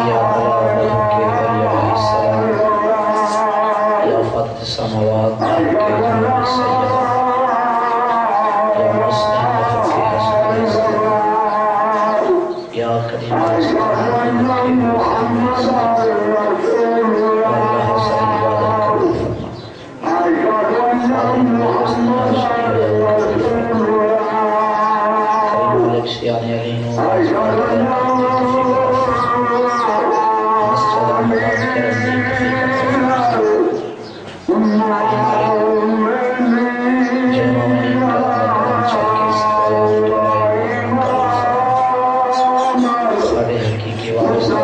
یا بلال الحق علیہ السلام، یا فاتح السماوات کے جنوب سیدہ، یا مسلم وفقی حسن الزمان، یا کریم الاسلام واللہ حسن عبادت قبول شیان علین و مسجد احمد کرمی تفیق جنوانی قدم چل کے استفاد سارے حقیقی وابستہ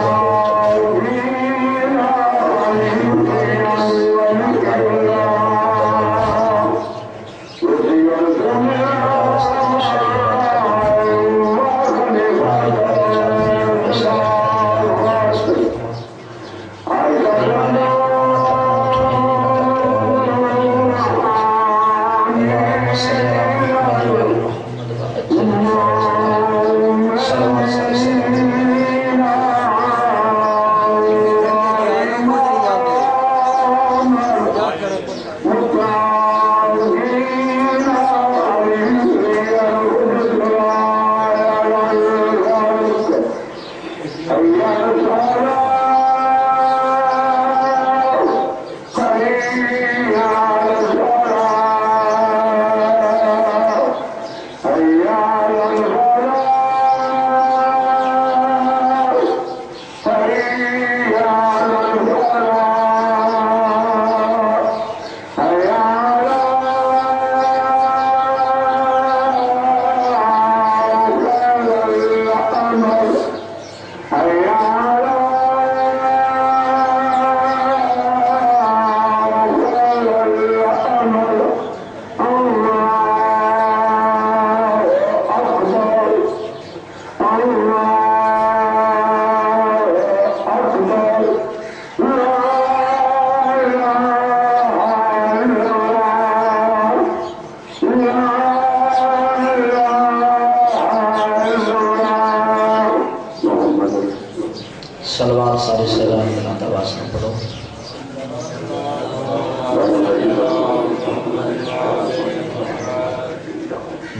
صلوات سارے سلام بلند آواز میں پڑھو۔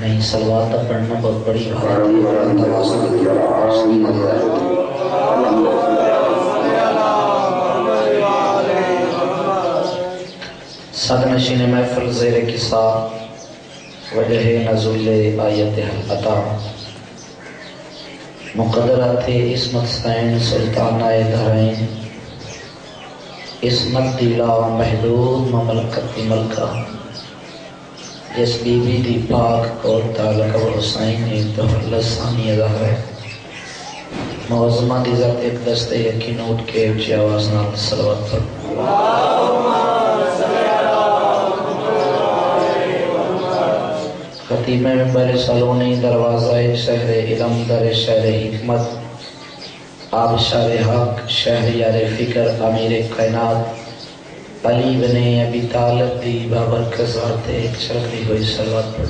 نہیں صلوات پڑھنا بہت بڑی بات ہے، بلند آواز میں صد نشین محفل زیر قصہ وجہ نزول آیت العطا مقدرات عصمت سین سلطانہ دھرین عصمت دیلا محدود مملکت ملکہ جس بی بی دی پاک اور تعلق و حسین دہر لسانی ظاہر ہے معظمہ دی ذات ایک دستے یقین اٹھ کے اچھی آواز نال صلوات پر خطیب میں بر سالونی دروازہ شہر علم در شہر حکمت آب شہر حق شہر یار فکر امیر کائنات علی بن ابی طالب دی بابرکت ذات ایک چرخی ہوئی صلوات پر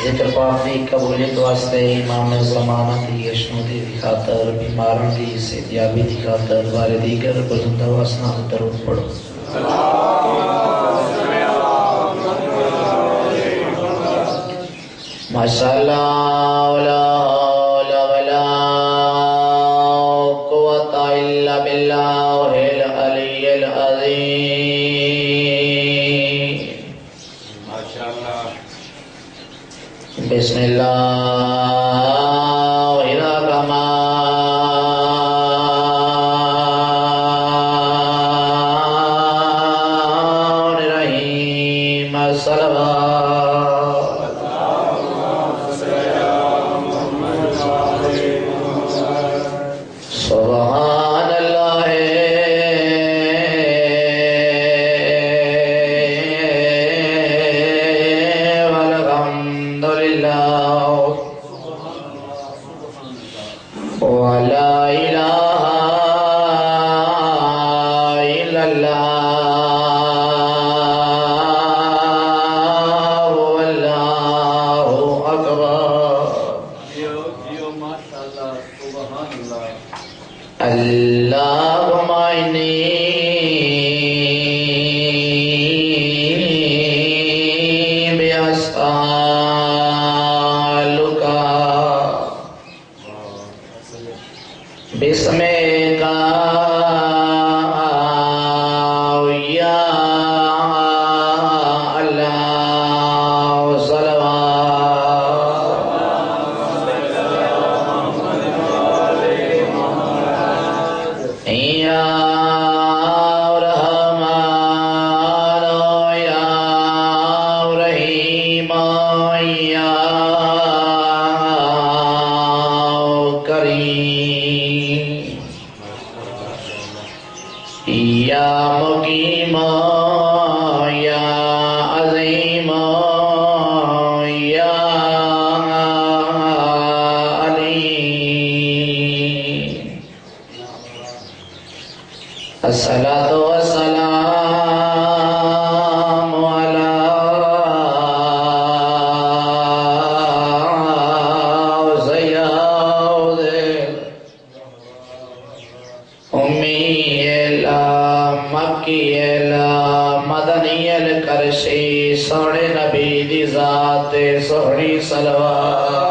ذکر پاک دی قبولیت واسطے امام زمانہ دی اشنودی دی خاطر بیماروں دی صحتیابی دی خاطر بارے دیگر بلند آواز نال درود پڑھو۔ ماشاءاللہ لا ولا قوت الا باللہ العلی العظیم ماشاءاللہ بسم اللہ يسألك باسمك يا الله صلوات يا الصلاة والسلام على سيد أمي مکی مدنی الکرشی سونے نبی دی ذات سوڑی صلوات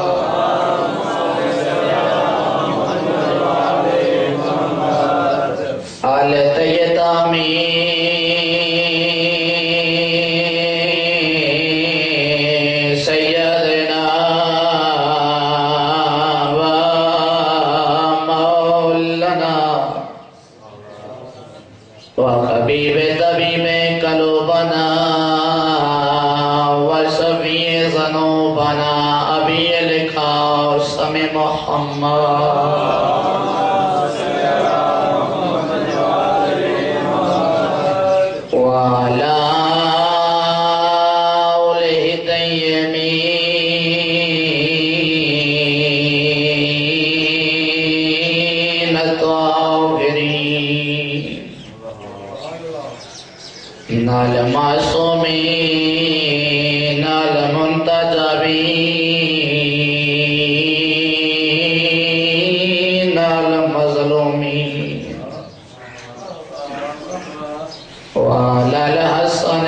آل تیتامی سیدنا و مولانا وحبیب طبیب قلوبنا وشفیع ذنوبنا ابی القاسم محمد وعلى آله الطيبين الطاهرين المعصومين المنتجبين المظلومين وعلى الحسن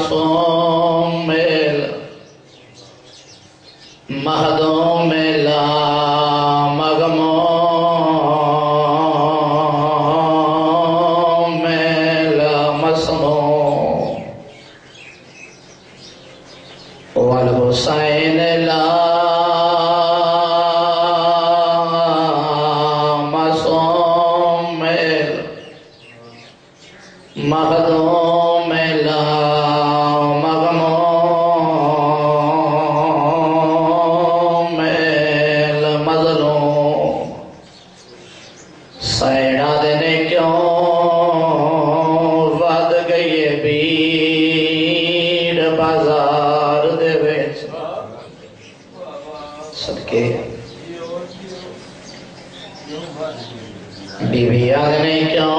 المعصوم المهضوم المغموم المسموم والحسين مخدوم مغموم المظلوم سینا دینے کیوں ود گئی بھیڑ بازار دے وچ صدقے بیویاں دینے کیوں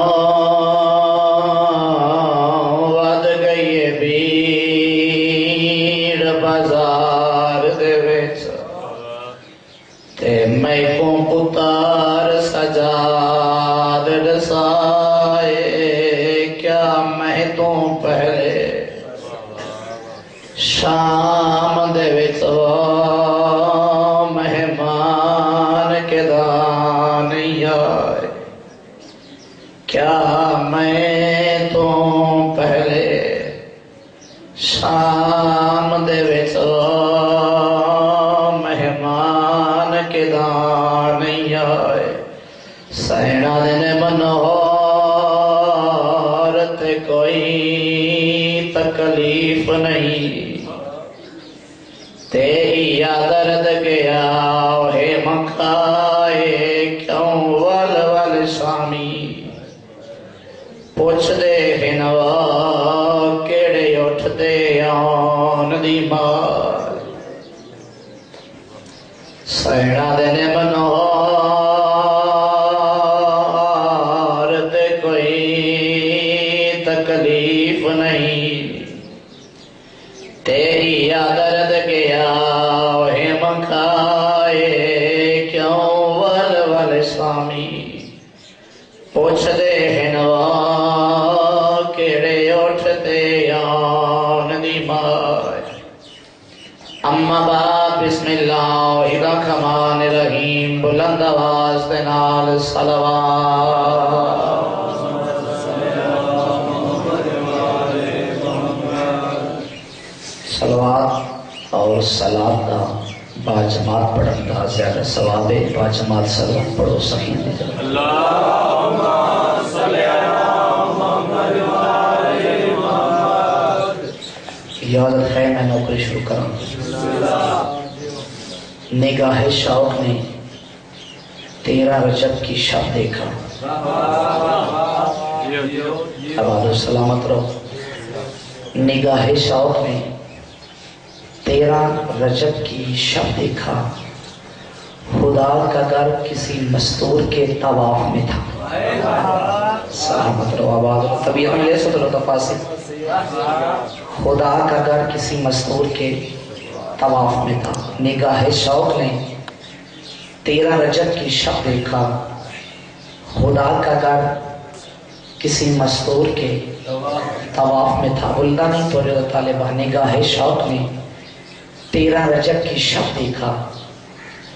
بازار دے وچ تے میں کو پتار سجاد رسائے کیا میں تو پہلے شام دے وچ مہمان کے دان آئے کیا میں تو پہلے شام دے وچ مہمان کے دان آئے سینا دینے منور تے کوئی تکلیف نہیں تیریا درد گیا ہے مکھائے کیوں ول ول شامی پوچھ دے ہنوا کیڑے اٹھ دے آن دی مار سینا دینے منور تے کوئی تکلیف نہیں تیری درد گیا ہے مکھائے کیوں ول ول شامی پوچھ دے ہنوا کیڑے اٹھتے یان دی مائے اما بعد بسم اللہ الرحمن الرحیم بلند آواز دے نال صلوات صلوات اور صلاة دا باجماعت پڑھن دا زیادہ ثواب ہے باجماعت صلوات پڑھو صحیح دی جائے اللہم صلی علی محمد وآلِ محمد یادت ہے میں نوکری شروع کروں نگاہ شوق نے 13 رجب کی شب دیکھا عباد و سلامت رہو نگاہ شوق نے 13 رجب کی شب دیکھا خدا کا گھر کسی مستور کے طواف میں تھا سلامت رہو آباد طبیعت میں لے سو تو تفاصل خدا کا گھر کسی مستور کے طواف میں تھا نگاہ شوق نے 13 رجب کی شب دیکھا خدا کا گھر کسی مستور کے طواف میں تھا بلدہ نہیں تو طالبہ نگاہ شوق نے 13 رجب کی شب دیکھا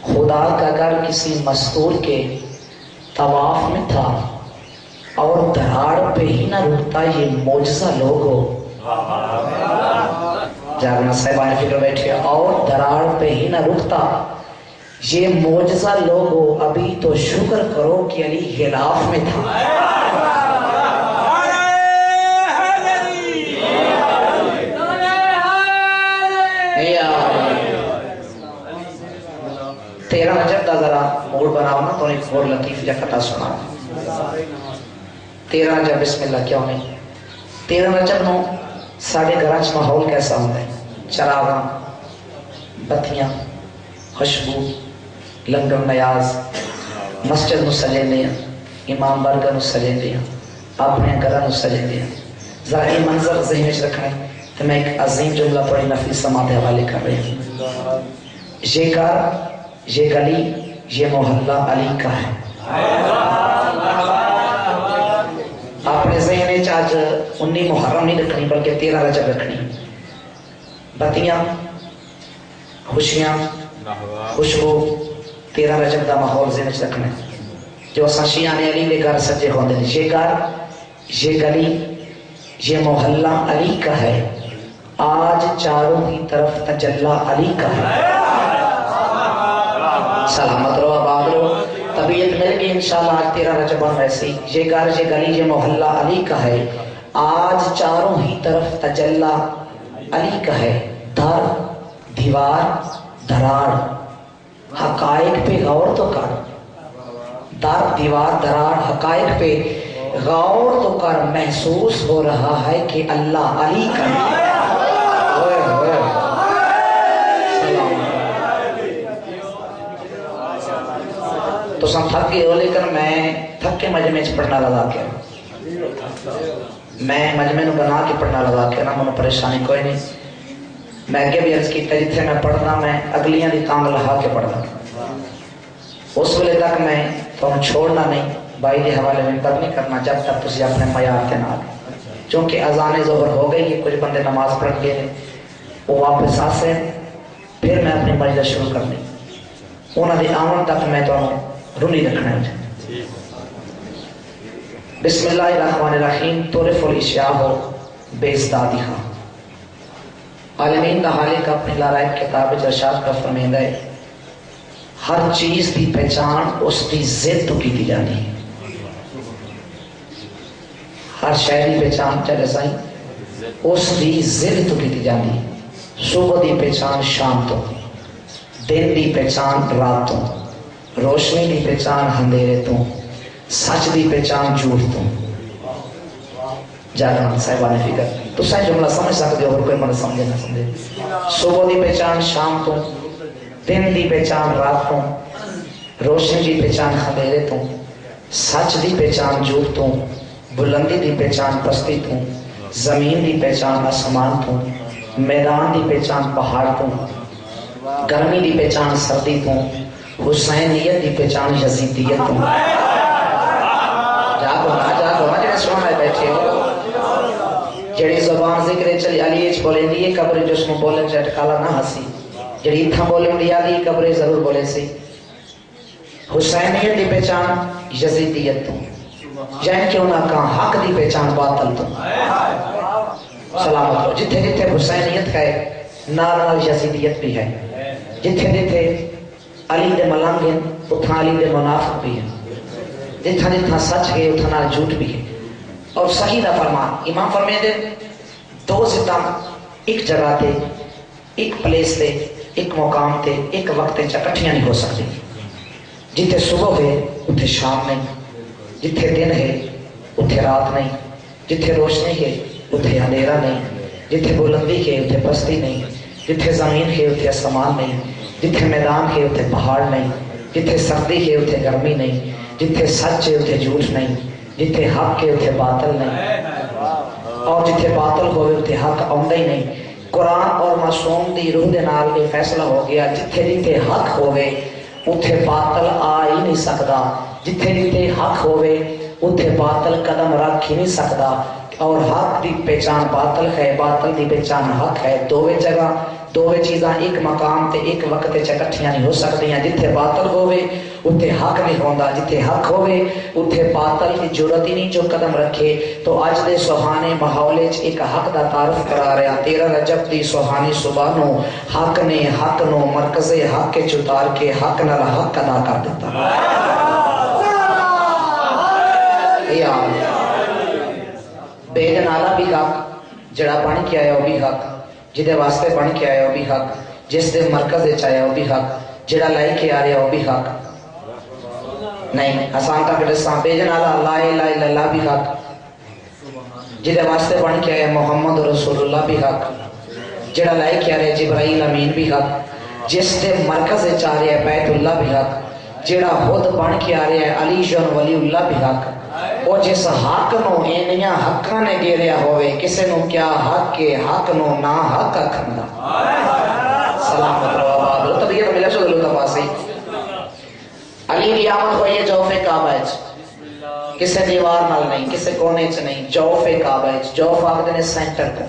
خدا کا گھر کسی مستور کے طواف میں تھا اور دھراڑ پہ ہی نہ رکتا یہ معجزہ لوگو جاگنا صاحبان فکر بیٹھے اور دھراڑ پہ ہی نہ رکتا یہ معجزہ لوگو ابھی تو شکر کرو کہ علی غلاف میں تھا 13 رجب دا ذرا موڑ بناو نا تو ایک اور لطیف یا کتا سنا 13 رجب بسم اللہ کیا ہونے 13 رجب نو ساڑھے گراج ماحول کیسا ہوتا ہے چراغاں بتیاں خوشبو لنگر نیاز مسجد نو سجیں دیا امام بارگاہ نو سجیں دیا اپنے گھر نو سجیں دیا ذرا یہ منظر ذہن وچ رکھنا ہے تو میں ایک عظیم جملہ پڑھی نفیس سماعت حوالے کر رہی ہوں یہ گھر یہ گلی یہ محلہ علی کا ہے آپ نے ذہن آج 19 محرم نہیں رکھنی بلکہ 13 رجب رکھنی بتیاں خوشیاں خوشبو 13 رجب دا ماحول ذہن رکھنا جو اساں شیعہ نے علی دے گھر سجے ہوندے یہ گھر یہ گلی یہ محلہ علی کا ہے آج چاروں کی طرف تجلی علی کا ہے سلامت رو آباد رو طبیعت مل گئی انشاءاللہ آج 13 رجبان ویسی یہ گھر یہ گلی یہ محلہ علی کا ہے آج چاروں ہی طرف تجلی علی کا ہے در دیوار دراڑ حقائق پہ غور تو کر در دیوار دراڑ حقائق پہ غور تو کر محسوس ہو رہا ہے کہ اللہ علی کا ہے تو سن تھک گئے ہو لیکن میں تھک کے مجمع پڑھنا لگا کے میں مجمع نو بنا کے پڑھنا لگا کے نا منو پریشانی کوئی نہیں میں اگے بھی عرض کیتا جتھے میں پڑھنا میں اگلیاں دی تانگ لہا کے پڑھنا اس ویلے تک میں تو چھوڑنا نہیں بائی دے حوالے میں تک نہیں کرنا جب تک تسی اپنے معیار تے نہ چونکہ اذان ظہر ہو گئی کہ کچھ بندے نماز پڑھ گئے وہ واپس آسے پھر میں اپنی مجلس شروع کرنی انہاں دی آمد تک میں تو رونی رکھنا ہے بسم اللہ الرحمن الرحیم طرف الاشیاء ہو بے ازدادیہ عالمین دا حالق اپنی لارائب کتاب ارشاد کا فرمیندہ ہے ہر چیز دی پہچان اس دی ضد تو کی دی جانی ہر شے دی پہچان چلے سائیں اس دی ضد تو کی دی جانی صبح دی پہچان شام تو دن دی پہچان رات تو روشنی دی پہچان اندھیرے تو سچ دی پہچان جھوٹ تو جاگران صاحبان فکر تو سائیں جملہ سمجھ سکتے ہو اور کوئی من سمجھے نہ سمجھے صبح دی پہچان شام تو دن دی پہچان رات تو روشنی دی پہچان اندھیرے تو سچ دی پہچان جھوٹ تو بلندی دی پہچان پستی تو زمین دی پہچان آسمان تو میدان دی پہچان پہاڑ تو گرمی دی پہچان سردی تو حسینیت دی پہچان یزیدیت تو جاگو نا جانے سونا ہے بیٹھے ہو جڑی زبان ذکر چلی علی اچ بولے دی قبر جسم بولے چٹ کالا نہ ہسی جڑی تھا بولے دی علی قبر ضرور بولے سی حسینیت دی پہچان یزیدیت تو جائن کیوں نہ کہاں حق دی پہچان باطل تو سلامت ہو جتھے جتھے حسینیت ہے نال نال یزیدیت بھی ہے جتھے جتھے علی دے ملنگ ہیں اتھا علی دے منافق بھی ہیں جتھا جتھا سچ ہے اتھا نال جھوٹ بھی ہے اور صحیح دا فرمان امام فرمائے دے دو زدہ ایک جگہ تے ایک پلیس تے ایک مقام تے ایک وقت چکٹھیاں نہیں ہو سکتی جتھے صبح ہے اتھے شام نہیں جتھے دن ہے اتھے رات نہیں جتھے روشنی ہے اتھے اندھیرا نہیں جتھے بلندی ہے اتھے پستی نہیں جتھے زمین ہے اتھے آسمان نہیں جتھے میدان ہے اتھے پہاڑ نہیں جتھے سردی ہے اتھے گرمی نہیں جتھے سچ ہے اتھے جھوٹ نہیں جتھے حق ہے اتھے باطل نہیں اور جتھے باطل ہوئے اتھے حق آؤندہ ہی نہیں قرآن اور معصوم دی روح دے نال یہ فیصلہ ہو گیا جتھے جتھے حق ہوئے اتھے باطل آ ہی نہیں سکتا جتھے جتھے حق ہوئے اتھے باطل قدم رکھ ہی نہیں سکتا اور حق دی پہچان باطل ہے باطل دی پہچان حق ہے دووے جگہ دووے چیزاں ایک مقام تے ایک وقت تے چکٹھیاں نہیں ہو سکتی ہیں جتھے باطل ہوئے اتھے حق نہیں ہوندا جتھے حق ہوئے اتھے باطل کی جرات ہی نہیں جو قدم رکھے تو آج دے سوہانے ماحولے چ ایک حق دا تعارف کرا رہا 13 رجب دی سوہانی صبح نو حق نے حق نو مرکز حق کے چتار کے حق نال حق ادا کر دیتا بے جنالا بھی حق جڑا بن کے آیا وہ بھی حق جدے واسطے بن کے آیا وہ بھی حق جس دے مرکز آیا وہ بھی حق جڑا لائی کے آ رہا وہ بھی حق نہیں آسان تک دساں بے جنالا لا الہ الا اللہ بھی حق جدے واسطے بن کے آیا محمد رسول اللہ بھی حق جڑا لائی کے آ رہا جبرائیل امین بھی حق جس دے مرکز آ رہا ہے بیت اللہ بھی حق جڑا خود بن کے آ رہا ہے علی جن ولی اللہ بھی حق اور جس حق نو اینیاں حقاں نے گیریا ہوئے کسے نو کیا حق کے حق نو نا حق اکھندا سلامت رو آباد رو طبیعت ملے سو دلو تفاسی علی دی آمد ہوئی ہے جوف کعبہ کسے دیوار نال نہیں کسے کونے چ نہیں جوف کعبہ جوف آگ دینے سینٹر پر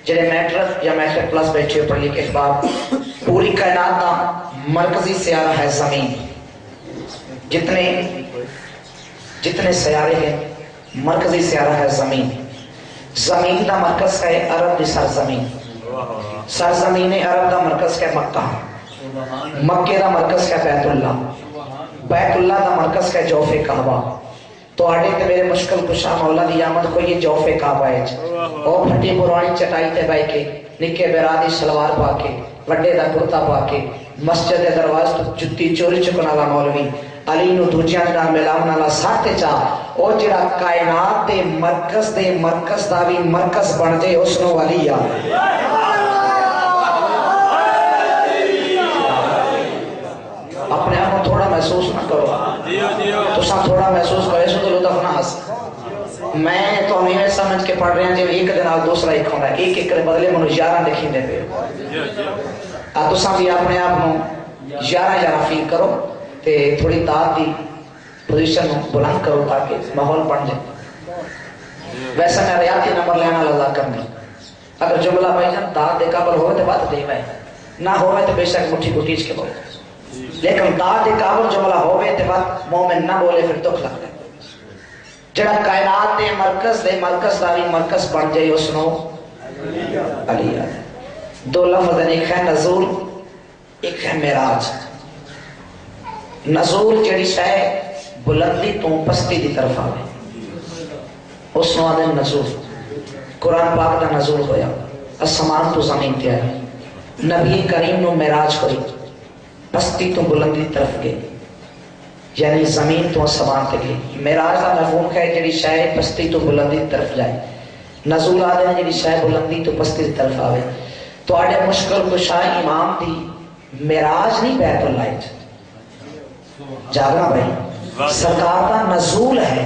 جنہیں میٹرک یا میٹرک پلس بیٹھے پڑھ لی کے احباب پوری کائنات دا مرکزی سیارہ ہے زمین جتنے سیارے ہیں مرکزی سیارہ ہے زمین زمین دا مرکز ہے عرب دی سرزمین سرزمین عرب دا مرکز ہے مکہ مکہ دا مرکز ہے بیت اللہ دا مرکز ہے جوف کعبہ تو آڑے تے میرے مشکل کشا مولا دی آمد کو یہ جوف کعبہ ہے اور پھٹی پرانی چٹائی تے بائی کے نکے بیرادی شلوار پا کے وڈے دا کرتا پا کے مسجد درواز تو جتی چوری چکنالا مولوی علی نو دوجیاں دا ملام نالا ساتھ چاہ او جڑا کائنات دے مرکز دا بھی مرکز بن جے اس نو علی آ اپنے آپ کو تھوڑا محسوس نہ کرو تو ساں تھوڑا محسوس کرے سو تو لطف نہ ہس میں تو ہمیں یہ سمجھ کے پڑھ رہے ہیں جب ایک دن آل دوسرا ایک ہونا ہے ایک کرے بدلے منو 11 دیکھیں دے پہ تو ساں بھی اپنے آپ نو 11 فیل کرو تے تھوڑی داد دی پوزیشن بلند کرو تاکہ ماحول بن جائے ویسا میں ریاضی نمبر لینا لذا کرنے اگر جملہ بھائی جان داد دے قابل ہوئے تو بات دے بھائی نہ ہوئے تو بے شک مٹھی کو ٹیچ کے بولے لیکن داد دے قابل جملہ ہوئے تو بات مومن نہ بولے پھر دکھ لگ جائے جڑا کائنات دے مرکز داری مرکز بن جائے اس نو علی آدھے دو لفظ ہیں ایک ہے نزول ایک ہے معراج نزول جڑی شاہ بلندی تو پستی دی طرف آوے اس نو آدھے نزول قرآن پاک دا نزول ہویا اسمان تو زمین تے آئے نبی کریم نو معراج ہوئی پستی تو بلندی دی طرف گئے یعنی زمین تو اسمان تے گئے معراج دا مفہوم ہے جڑی شاہ پستی تو بلندی دی طرف جائے نزول آدھے جڑی شاہ بلندی تو پستی دی طرف آوے تو آڑے مشکل کشاہ امام دی معراج نہیں بیت اللہ جاگنا بھائی سرکار کا نزول ہے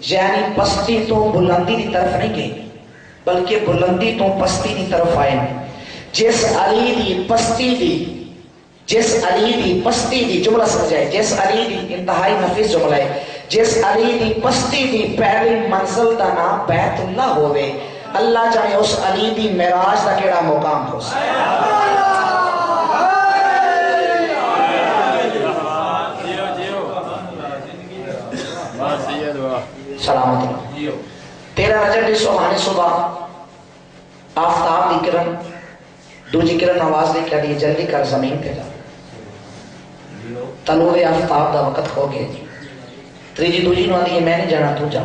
یعنی پستی تو بلندی دی طرف نہیں گئی بلکہ بلندی تو پستی دی طرف آئے جس علی دی پستی دی جملہ سمجھائے جس علی دی انتہائی نفیس جملہ ہے جس علی دی پستی دی پہلی منزل دا نام بیت اللہ ہوئے اللہ جانے اس علی دی معراج دا کیڑا مقام ہو سلامت اللہ 13 رجب دی سبحانی صبح آفتاب دی کرن دوجی کرن آواز دے کیا دی جلدی کر زمین پہ جا طلوع آفتاب دا وقت ہو گئے تریجی دوجی نو آدھی میں نے جانا تو جا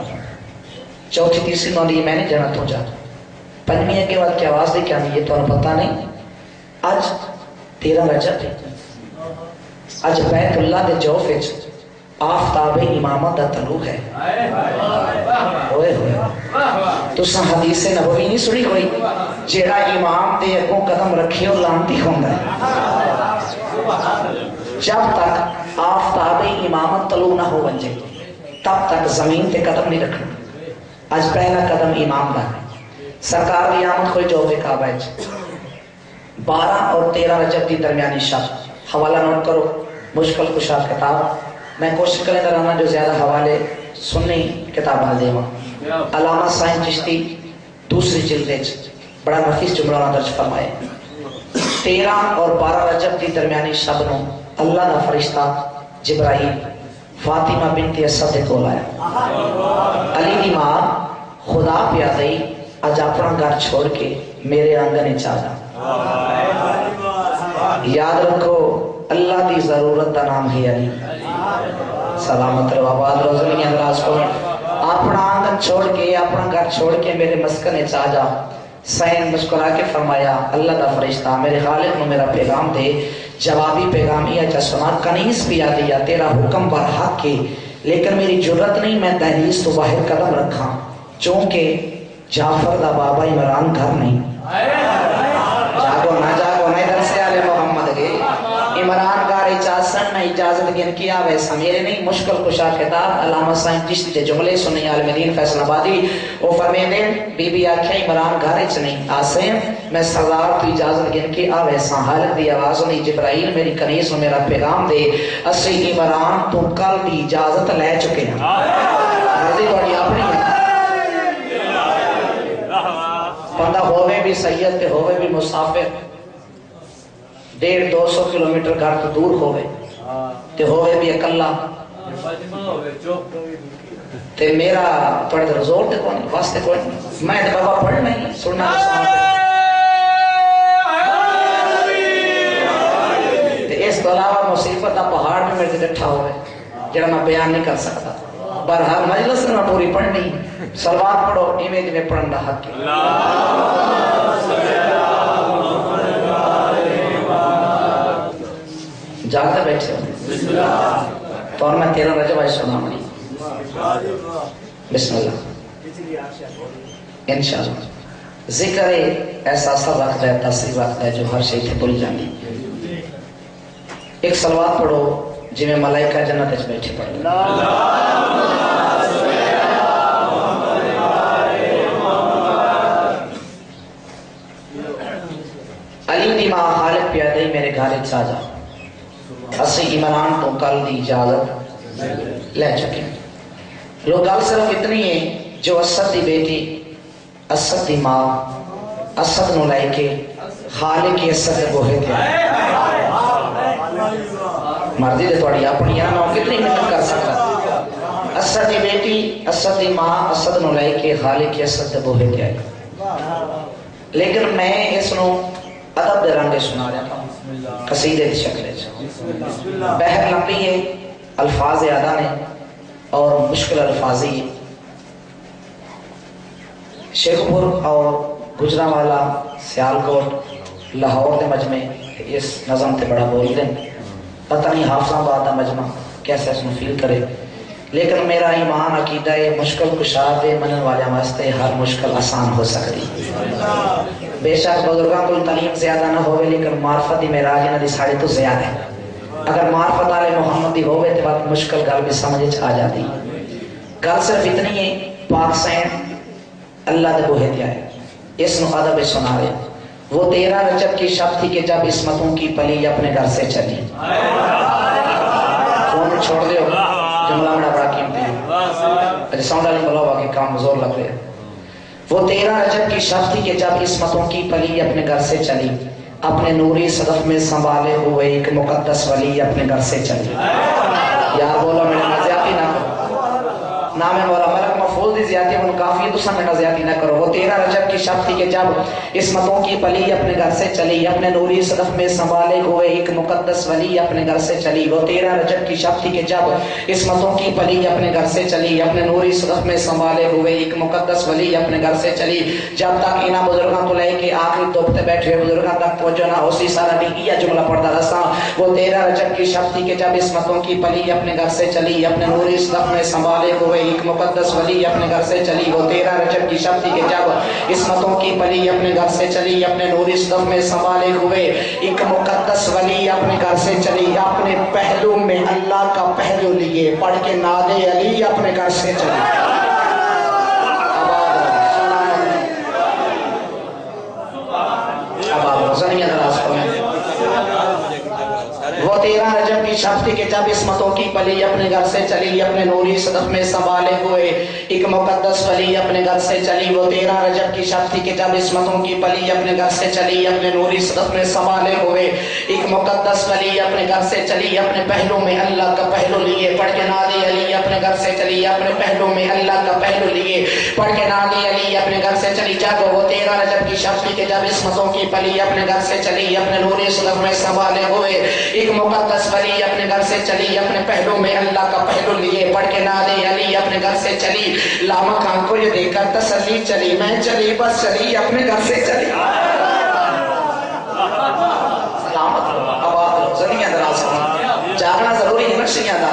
چوتھی تیسری نو آدھی میں نے جانا تو جا پنجمی کے بعد کی آواز دے کیا دی یہ تو پتہ نہیں آج 13 رجب دی آج بیت اللہ دے جوفج آفتاب امامت دا طلوع ہے ہوئے ہوئے تو سن حدیث نبوی نہیں سنی ہوئی جیڑا امام دے اگوں قدم رکھے اور لانتی ہوندہ ہے جب تک آفتاب امامت طلوع نہ ہو بنجے تب تک زمین تے قدم نہیں رکھنا آج پہلا قدم امام دا ہے سرکار دی آمد کوئی جو بے کعبہ ہے 12 اور 13 رجب دی درمیانی شب حوالہ نوٹ کرو مشکل کشا کتاب میں کوشش کریں درانا جو زیادہ حوالے سننی کتاب آل دیوا علامہ سائن چشتی دوسری جلدے بڑا نفیس جملہ درج فرمائے 13 اور 12 رجب دی درمیانی شب نو اللہ دا فرشتہ جبرائیل فاطمہ بنت اسد کو لایا علی دی ماں خدا پیادئی آج اپنا گھر چھوڑ کے میرے آنگن چاہا یاد رکھو اللہ دی ضرورت دا نام ہی علی سلامت رو آباد روزنی اندراز کو اپنا آنگن چھوڑ کے اپنا گھر چھوڑ کے میرے مسکن چاہا سین مسکرا کے فرمایا اللہ دا فرشتہ میرے خالق نے میرا پیغام دے جوابی پیغامی اچھا سنا کنیس بھی آ دیا تیرا حکم پر حق کے لیکن میری جرت نہیں میں دہلیز تو باہر قدم رکھا چونکہ جعفر دا بابا عمران گھر نہیں جاگو نہ ادھر سے آلے محمد گئے عمران گھر اجازت میں اجازت گن کیا ویسا میرے نہیں مشکل کشا کتاب علامہ سائن چشتی کے جملے سنی عالم دین فیصل آبادی وہ فرمے دیں بی بی آکھیں عمران گھر اچ نہیں آسین میں سردار تو اجازت گن کے آ ویسا حالت دی آواز نہیں جبرائیل میری کنیس میں میرا پیغام دے اسی عمران تو کل دی اجازت لے چکے ہیں مرضی بڑی اپنی ہے بندہ ہوئے بھی سید تے ہوئے بھی مسافر 150-200 کلومیٹر گھر تو دور ہوئے تے ہوئے بھی اکلا تے میرا تھوڑے در زور تے کون واسطے کوئی میں تے بابا پڑھ نہیں سننا تے اس تو علاوہ مصیبت دا پہاڑ میں میرے ڈٹھا ہوئے جڑا میں بیان نہیں کر سکتا برحال مجلس میں پوری پڑھنی سلوات پڑھو ایمیج میں پڑھن دا حق جاگتے بیٹھے ہو تو اور میں 13 رجب آئی سنا منی بسم اللہ انشاءاللہ ذکر ایسا سا وقت ہے تاثیر وقت ہے جو ہر شئی تھے بھول جانی ایک سلوات پڑھو جی میں ملائکہ جنت اچھ بیٹھے پڑھو علی دی ماں خالق پیادئی میرے گھر اچھا جا اسی عمران تو کل دی اجازت لے چکے لوگ گل صرف اتنی ہے جو اسد دی بیٹی اسد دی ماں اسد نو لائے کے خالق کی اسد دے گوہے تھے مردی دے توڑی اپنی آنوں کتنی محنت کر سکتا اسد دی بیٹی اسد دی ماں اسد نو لائے کے خالق کی اسد دے گوہے تھے لیکن میں اس نو ادب دے رنگے سنا رہا ہوں قصیدے دی شکلے بہر لمبی ہے الفاظ ادا نے اور مشکل الفاظی ہے شیخ پور اور گجرانوالا سیالکوٹ لاہور دے مجمع اس نظم تے بڑا بول دیں پتہ نہیں حافظ آباد دا مجمع کیسے اس میں فیل کرے لیکن میرا ایمان عقیدہ ہے مشکل کشا دے منن والے واسطے ہر مشکل آسان ہو سکتی بے شک بزرگاں کو تعلیم زیادہ نہ ہوئے لیکن معرفت دی معراج نہ دی ساڑے تو زیادہ ہے اگر معرفت آل محمد دی ہوئے تو بات مشکل گل بھی سمجھ آ جاتی گل صرف اتنی ہے پاک سین اللہ دے بوہے دیا ہے اس نو ادب سنا رہے وہ 13 رجب کی شب تھی کہ جب عصمتوں کی پلی اپنے گھر سے چلی فون چھوڑ دے جملہ بڑا بڑا قیمتی ہے اجھے ساؤنڈ علی ملوہ کے کام زور لگ رہے وہ 13 رجب کی شب تھی کہ جب عصمتوں کی پلی اپنے گھر سے چلی، اپنے نوری صدف میں سنبھالے ہوئے ایک مقدس ولی اپنے گھر سے چلی۔ یار بولا میں نے زیادتی نہ کرو، نام والا ملک مفعول دی زیادتی من کافی ہے تو سمجھنا زیادتی نہ کرو۔ وہ 13 رجب کی شب تھی کہ جب عصمتوں کی پلی اپنے گھر سے چلی، اپنے نوری صدف میں سنبھالے ہوئے ایک مقدس ولی اپنے گھر سے چلی۔ وہ 13 رجب کی شب تھی کہ جب عصمتوں کی پلی اپنے گھر سے چلی، اپنے نوری صدف میں سنبھالے ہوئے ایک مقدس ولی اپنے گھر سے چلی۔ جب تک انہاں بزرگاں تو لے کے آخری دبتے بیٹھے بزرگاں تک پہنچو نہ اسی سارا بھی یہ جملہ پڑھتا رساں۔ وہ 13 رجب کی شب تھی کہ جب عصمتوں کی پلی اپنے گھر سے چلی، اپنے نوری صدف میں سنبھالے ہوئے ایک مقدس ولی اپنے گھر سے چلی۔ وہ 13 رجب کی شب تھی کہ جب عصمتوں کی پلی اپنے گھر سے چلی، اپنے نوری صدف میں سنبھالے ہوئے ایک مقدس ولی اپنے گھر سے چلی۔ اپنے پہلو میں اللہ کا پہلو لیے پڑھ کے ناد علی اپنے گھر سے چلی۔ وہ 13 رجب کی شب تھی کہ جب عصمتوں کی پلی اپنے گھر سے چلی، اپنے نوری صدف میں سنبھالے ہوئے ایک مقدس ولی اپنے گھر سے چلی۔ وہ 13 رجب کی شب تھی کہ جب عصمتوں کی پلی اپنے گھر سے چلی، اپنے نوری صدف میں سنبھالے ہوئے ایک مقدس ولی اپنے گھر سے چلی۔ اپنے پہلو میں اللہ کا پہلو لیے پڑھ کے ناد علی اپنے گھر سے چلی۔ اپنے پہلو میں اللہ کا پہلو لیے پڑھ کے ناد علی اپنے گھر سے چلی۔ جاگو وہ 13 رجب کی شب تھی کہ جب عصمتوں کی پلی اپنے گھر سے چلی، اپنے نوری صدف میں سنبھالے ہوئے ایک مقدس ولی اپنے گھر سے چلی۔ اپنے پہلو میں اللہ کا پہلو لیے پڑھ کے ناد علی اپنے گھر سے چلی۔ لامک آنکھوں یہ دیکھ کر تسلی چلی، میں چلی بس چلی اپنے گھر سے چلی۔ سلامت رہو، آباد رہو، زندگیاں دراز کرو۔ جاگنا ضروری ہے نقشیاں دا،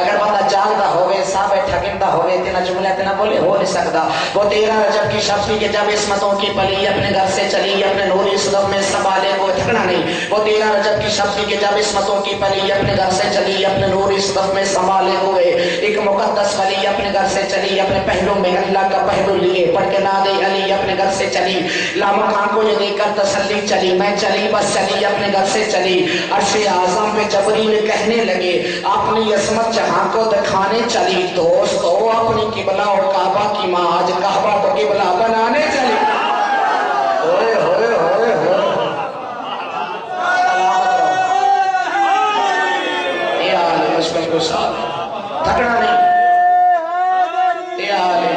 اگر بندہ جاگتا ہوئے صاحب ٹھگندا ہوئے تینا جملہ تینا بولے ہو نہیں سکتا۔ وہ 13 رجب کی شب تھی کہ جب عصمتوں کی پلی اپنے گھر سے چلی، اپنے نوری صدف میں سنبھالے ہوئے تھکنا نہیں۔ وہ 13 رجب کی شب تھی کہ جب عصمتوں کی پلی اپنے گھر سے چلی، اپنے نوری صدف میں سنبھالے ہوئے ایک مقدس ولی اپنے گھر سے چلی۔ اپنے پہلو میں اللہ کا پہلو لیے پڑھ کے ناد علی اپنے گھر سے چلی۔ لامک آنکھوں یہ دیکھ کر تسلی چلی، میں چلی بس چلی اپنے گھر سے چلی۔ عرش اعظم پہ جبریل کہنے لگے اپنی عظمت جہاں کو دکھانے چلی، دوستو اپنی قبلہ اور کعبہ کی ماں آج کعبہ کو قبلہ بنانے چلی۔ ہوئے ہوئے ہوئے ہوئے یہ آلے مشکل کو ساتھ تھکنا نہیں، یہ آلے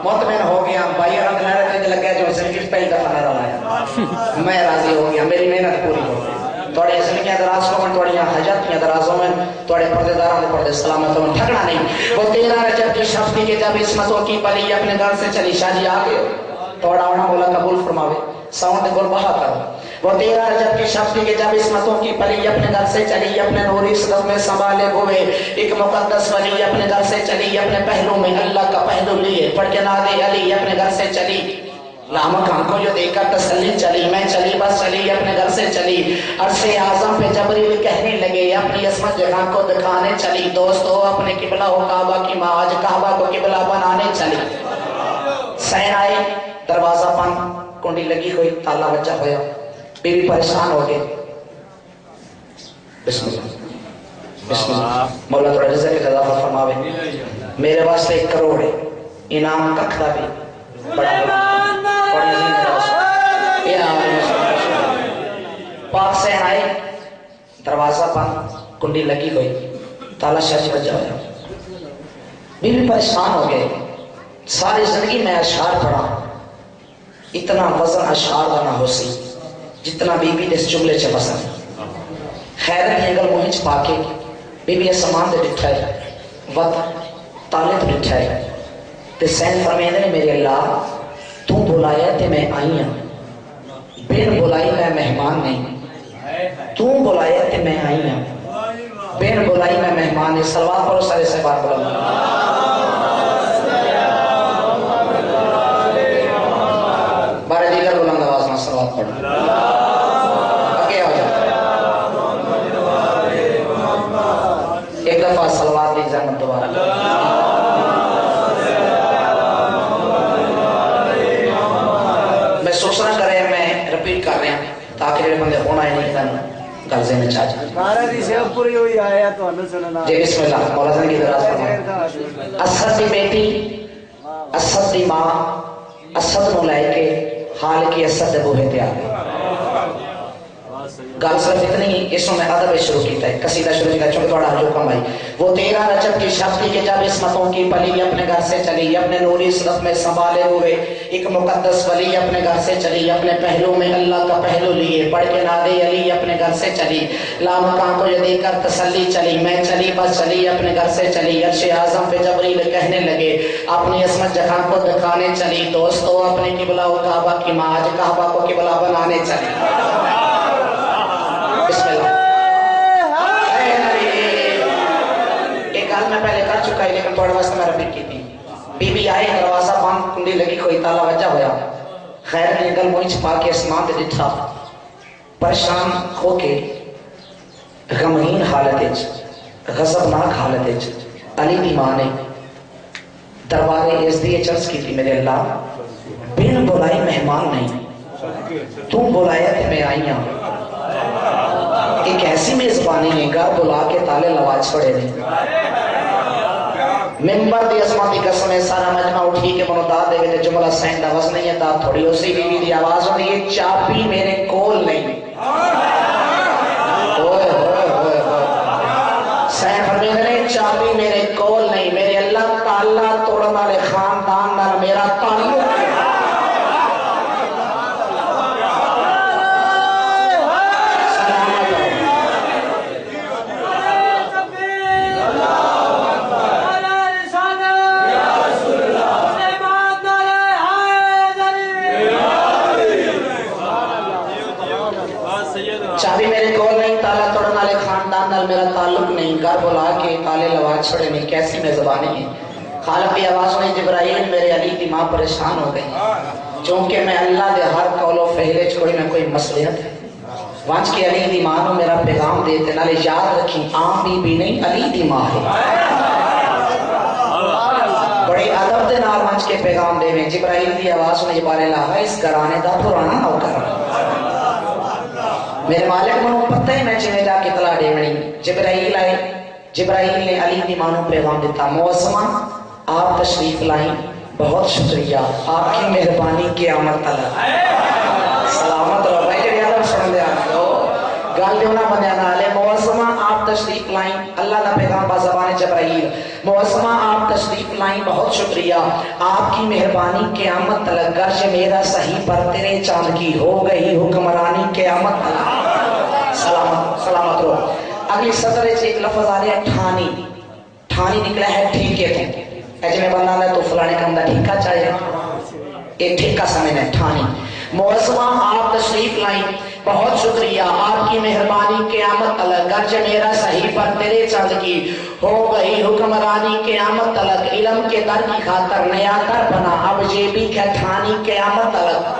مطمئن ہو گیا بھائی رنگ نہ لگ گیا جو زندگی پہلی دفعہ نہ رہا ہے، میں راضی ہو گیا، میری محنت پوری ہو گئی۔ توڑے زندگیاں دراز کو من توڑیاں حجاتیاں درازوں میں توڑے پردے داروں میں پردے سلامتوں میں تھکنا نہیں۔ وہ 13 رجب کی شب تھی کہ جب عصمتوں کی پلی اپنے گھر سے چلی۔ شاہ جی آگے توڑا ہونا مولا قبول فرماوے ساؤنڈ گل بہا کرو۔ وہ 13 رجب کی شب تھی کہ جب عصمتوں کی پلی اپنے گھر سے چلی، اپنے نوری صدف میں سنبھالے ہوئے ایک مقدس ولی اپنے گھر سے چلی۔ اپنے پہلو میں اللہ کا پہلو لیے پڑھ کے ناد علی اپنے گھر سے چلی۔ لامک آنکھوں جو دیکھ کر تسلی چلی، میں چلی بس چلی اپنے گھر سے چلی۔ عرش اعظم پہ جبریل کہنے لگے اپنی عصمت جگہ کو دکھانے چلی، دوستو اپنے قبلہ و کعبہ کی ماں آج کعبہ کو قبلہ بنانے چلی۔ سین آئے، دروازہ بند، کنڈی لگی ہوئی، تالا بچہ ہویا، بیوی پریشان ہو گئے۔ بسم اللہ بسم اللہ، مولا تو رضا کے اضافہ فرماوے، میرے واسطے 1 کروڑ ہے، انعام ککھدا بھی بڑا پاک سین آئے، دروازہ بند، کنڈی لگی ہوئی، تالا شاہ بجا ہوا، بیوی پریشان ہو گئے۔ ساری زندگی میں اشعار پڑھا، اتنا وزن اشعار کا نہ ہو سی جتنا بی بی دس جملے چھ وزن۔ خیرت ہی اگر مہنچ پاکے بی بی سامان دے ڈٹھا ہے، وقت تالے تو ڈٹھا ہے، تے سین فرمیندے نے میرے اللہ تو بلایا تے میں آئی ہوں، بین بلائی میں مہمان نہیں، تو بلایا تے میں آئی ہوں، بین بلائی میں مہمان نہیں۔ صلوات پڑھو سارے سے بات بلند، بارے دیگر بلند آواز میں صلوات پڑھو، آگے آ جاؤ، ایک دفعہ صلوات دی زحمت دوبارہ۔ میں سوچ نہ کرے، میں رپیٹ کر رہے ہیں تاکہ میرے بندے ہونا ہی نہیں کرنا غرضے میں چاہ جائے۔ جی بسم اللہ، مولا زندگی دراز فرمائے۔ اسد دی بیٹی، اسد دی ماں، اسد نو لے کے حال کی اسد دے بوہے تے آ گئے. گل صرف اتنی اس میں ادب شروع کیتا ہے قصیدہ شروع کیتا ہے چونکہ تھوڑا جو کم آئی. وہ 13 رجب کی شب تھی کہ جب عصمتوں کی پلی اپنے گھر سے چلی اپنے نوری صدف میں سنبھالے ہوئے ایک مقدس ولی اپنے گھر سے چلی اپنے پہلو میں اللہ کا پہلو لیے پڑھ کے نادے علی اپنے گھر سے چلی لامکان کو یہ دے کر تسلی چلی میں چلی بس چلی اپنے گھر سے چلی عرش اعظم پہ جبریل کہنے لگے اپنی عصمت جہاں کو دکھانے چلی دوستو اپنی قبلہ و کعبہ کی ماں آج کعبہ کو قبلہ بنانے چلی. بسم اللہ. ایک گل میں پہلے کر چکا ہے لیکن تھوڑے واسطے میں رپیٹ کی تھی. بی بی آئے دروازہ بند کنڈی لگی کوئی تالا وجہ ہویا خیر نے گل موئی چھپا کے اسمان تے ڈٹھا پریشان ہو کے غمگین حالت غضبناک حالت علی دی ماں نے دربارے اس دیے چرس کی تھی میرے اللہ بن بلائی مہمان نہیں تو بلایا تے میں آئی ہوں. ایک ایسی میزبانی ہے گھر بلا کے تالے لوا چھوڑے نے ممبر دی عظمت دی قسم ہے سارا مجمع اٹھی کے منو داد دے تے جملہ سین دا وزن نہیں ہے داد تھوڑی اسی بیوی دی آواز ہونی ہے چابی میرے کول نہیں سین فرمیدے نے چابی میرے کول نہیں میرے اللہ تعالیٰ توڑن والے خاندان نال میرا تعلق ہے. چابی میرے کول نہیں تالا توڑن والے خاندان نال میرا تعلق نہیں گھر بلا کے تالے لوا چھڑے نہیں کیسی میزبانی ہے. خالق کی آواز میں جبرائیل میرے علی کی ماں پریشان ہو گئی چونکہ میں اللہ دے ہر قول و فعل کوئی نہ کوئی مصلحت ہے وانچ کے علی دی ماں نو میرا پیغام دیتے نالے یاد رکھی عام بی بی نہیں علی دی ماں ہے. بڑی ادب دے نال وانچ کے پیغام دے میں جبرائیل دی آواز میں بارے لاہا اس گھرانے دا پرانا نوکر میرے مالک منو پتہ ہی میں چنے جا کے اطلاع دے منی. جبرائیل آئے جبرائیل نے علی دی مانو پیغام دیتا موسمہ آپ تشریف لائیں بہت شکریہ آپ کی مہربانی قیامت تلک سلامت رہو بھائی جب یادم سن دیا گال دیونا بندیا نالے موسمہ آپ تشریف لائیں اللہ دا پیغام با زبان جبرائیل موسمہ آپ تشریف لائیں بہت شکریہ آپ کی مہربانی قیامت تلک گرج میرا صحیح پر تیرے چاند کی ہو گئی حکمرانی قیامت تلک سلامت رہو. اگلی سطر سے ایک لفظ آ رہا ہے ٹھانی ٹھانی نکلا ہے ٹھیکے تو ایجے میں بنانا ہے تو فلانے کا اندر ٹھیکا چاہیے ایک ٹھیکا سمجھنا ہے ٹھانی. موسمہ آپ تشریف لائیں بہت شکریہ آپ کی مہربانی قیامت تلک گرج میرا صحیح پر تیرے چاند کی ہو گئی حکمرانی قیامت تلک علم کے در کی خاطر نیا در بنا اب یہ بھی کہ ٹھانی قیامت تلک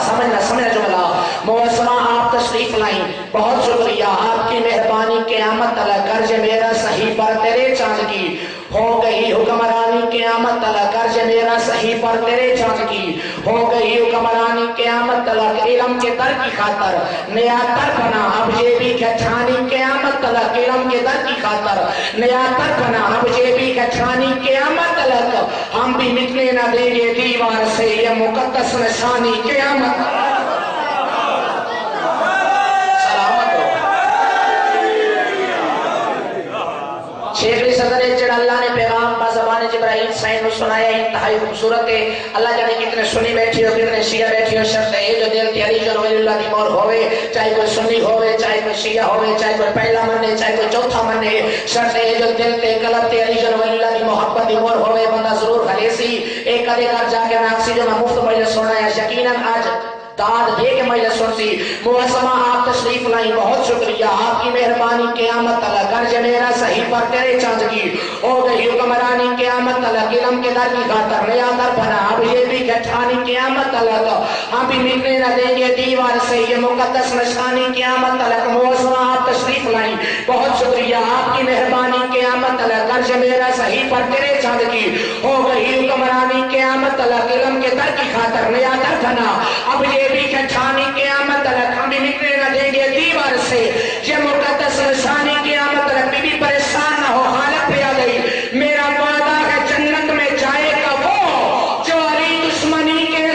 سمجھنا جملہ. موسمہ آپ تشریف لائیں بہت شکریہ آپ کی مہربانی قیامت تلک گرج میرا صحیح پر تیرے چاند کی ہو گئی حکمرانی قیامت تلک گرج میرا صحیح پر تیرے چاند کی ہو گئی حکمرانی قیامت تلک علم کے در کی خاطر نیا در بنا اب یہ بھی کہ ٹھانی قیامت تلک علم کے در کی خاطر نیا در بنا اب یہ بھی کہ ٹھانی قیامت تلک ہم بھی نکلے نہ دیں گے دیوار سے یہ مقدس نشانی قیامت شیخ صدر جڑا اللہ نے پیغام با زبان جبرائیل سائن نو سنایا انتہائی خوبصورت ہے. اللہ جانے کتنے سنی بیٹھی ہو کتنے شیعہ بیٹھی ہو شرط ہے جو دل تی علی جن ولی اللہ دی مور ہوئے چاہے کوئی سنی ہوئے چاہے کوئی شیعہ ہوئے چاہے کوئی پہلا مننے چاہے کوئی چوتھا مننے شرط ہے جو دل تے قلب تے علی جن ولی اللہ دی محبت دی مور ہوئے بندہ ضرور خلیسی ایک کدے کر جا کے ناکسی جو میں مفت مجلس سننا ہے یقیناً آج داد دے کے مجلس سنتی. موسمہ آپ تشریف لائیں بہت شکریہ آپ کی مہربانی قیامت تلک گرج میرا صحیح پر تیرے چاند کی ہو گئی حکمرانی قیامت تلک علم کے در کی خاطر نیا در بنا اب یہ بھی کہ ٹھانی قیامت تلک ہم بھی نکلے نہ دیں گے دیوار سے یہ مقدس نشانی قیامت تلک. موسمہ آپ تشریف لائیں بہت شکریہ آپ کی مہربانی قیامت تلک گرج میرا صحیح پر تیرے چاند کی ہو گئی حکمرانی قیامت تلک علم کے در کی خاطر نیا در بنا اب یہ بھی کہ ٹھانی قیامت تلک ہم بھی نکلے نہ دیں گے دیوار سے یہ مقدس نشانی قیامت تلک. بی بی پریشان نہ ہو حالت پہ آ گئی میرا وعدہ ہے جنت میں جائے گا وہ جو علی دشمنی کے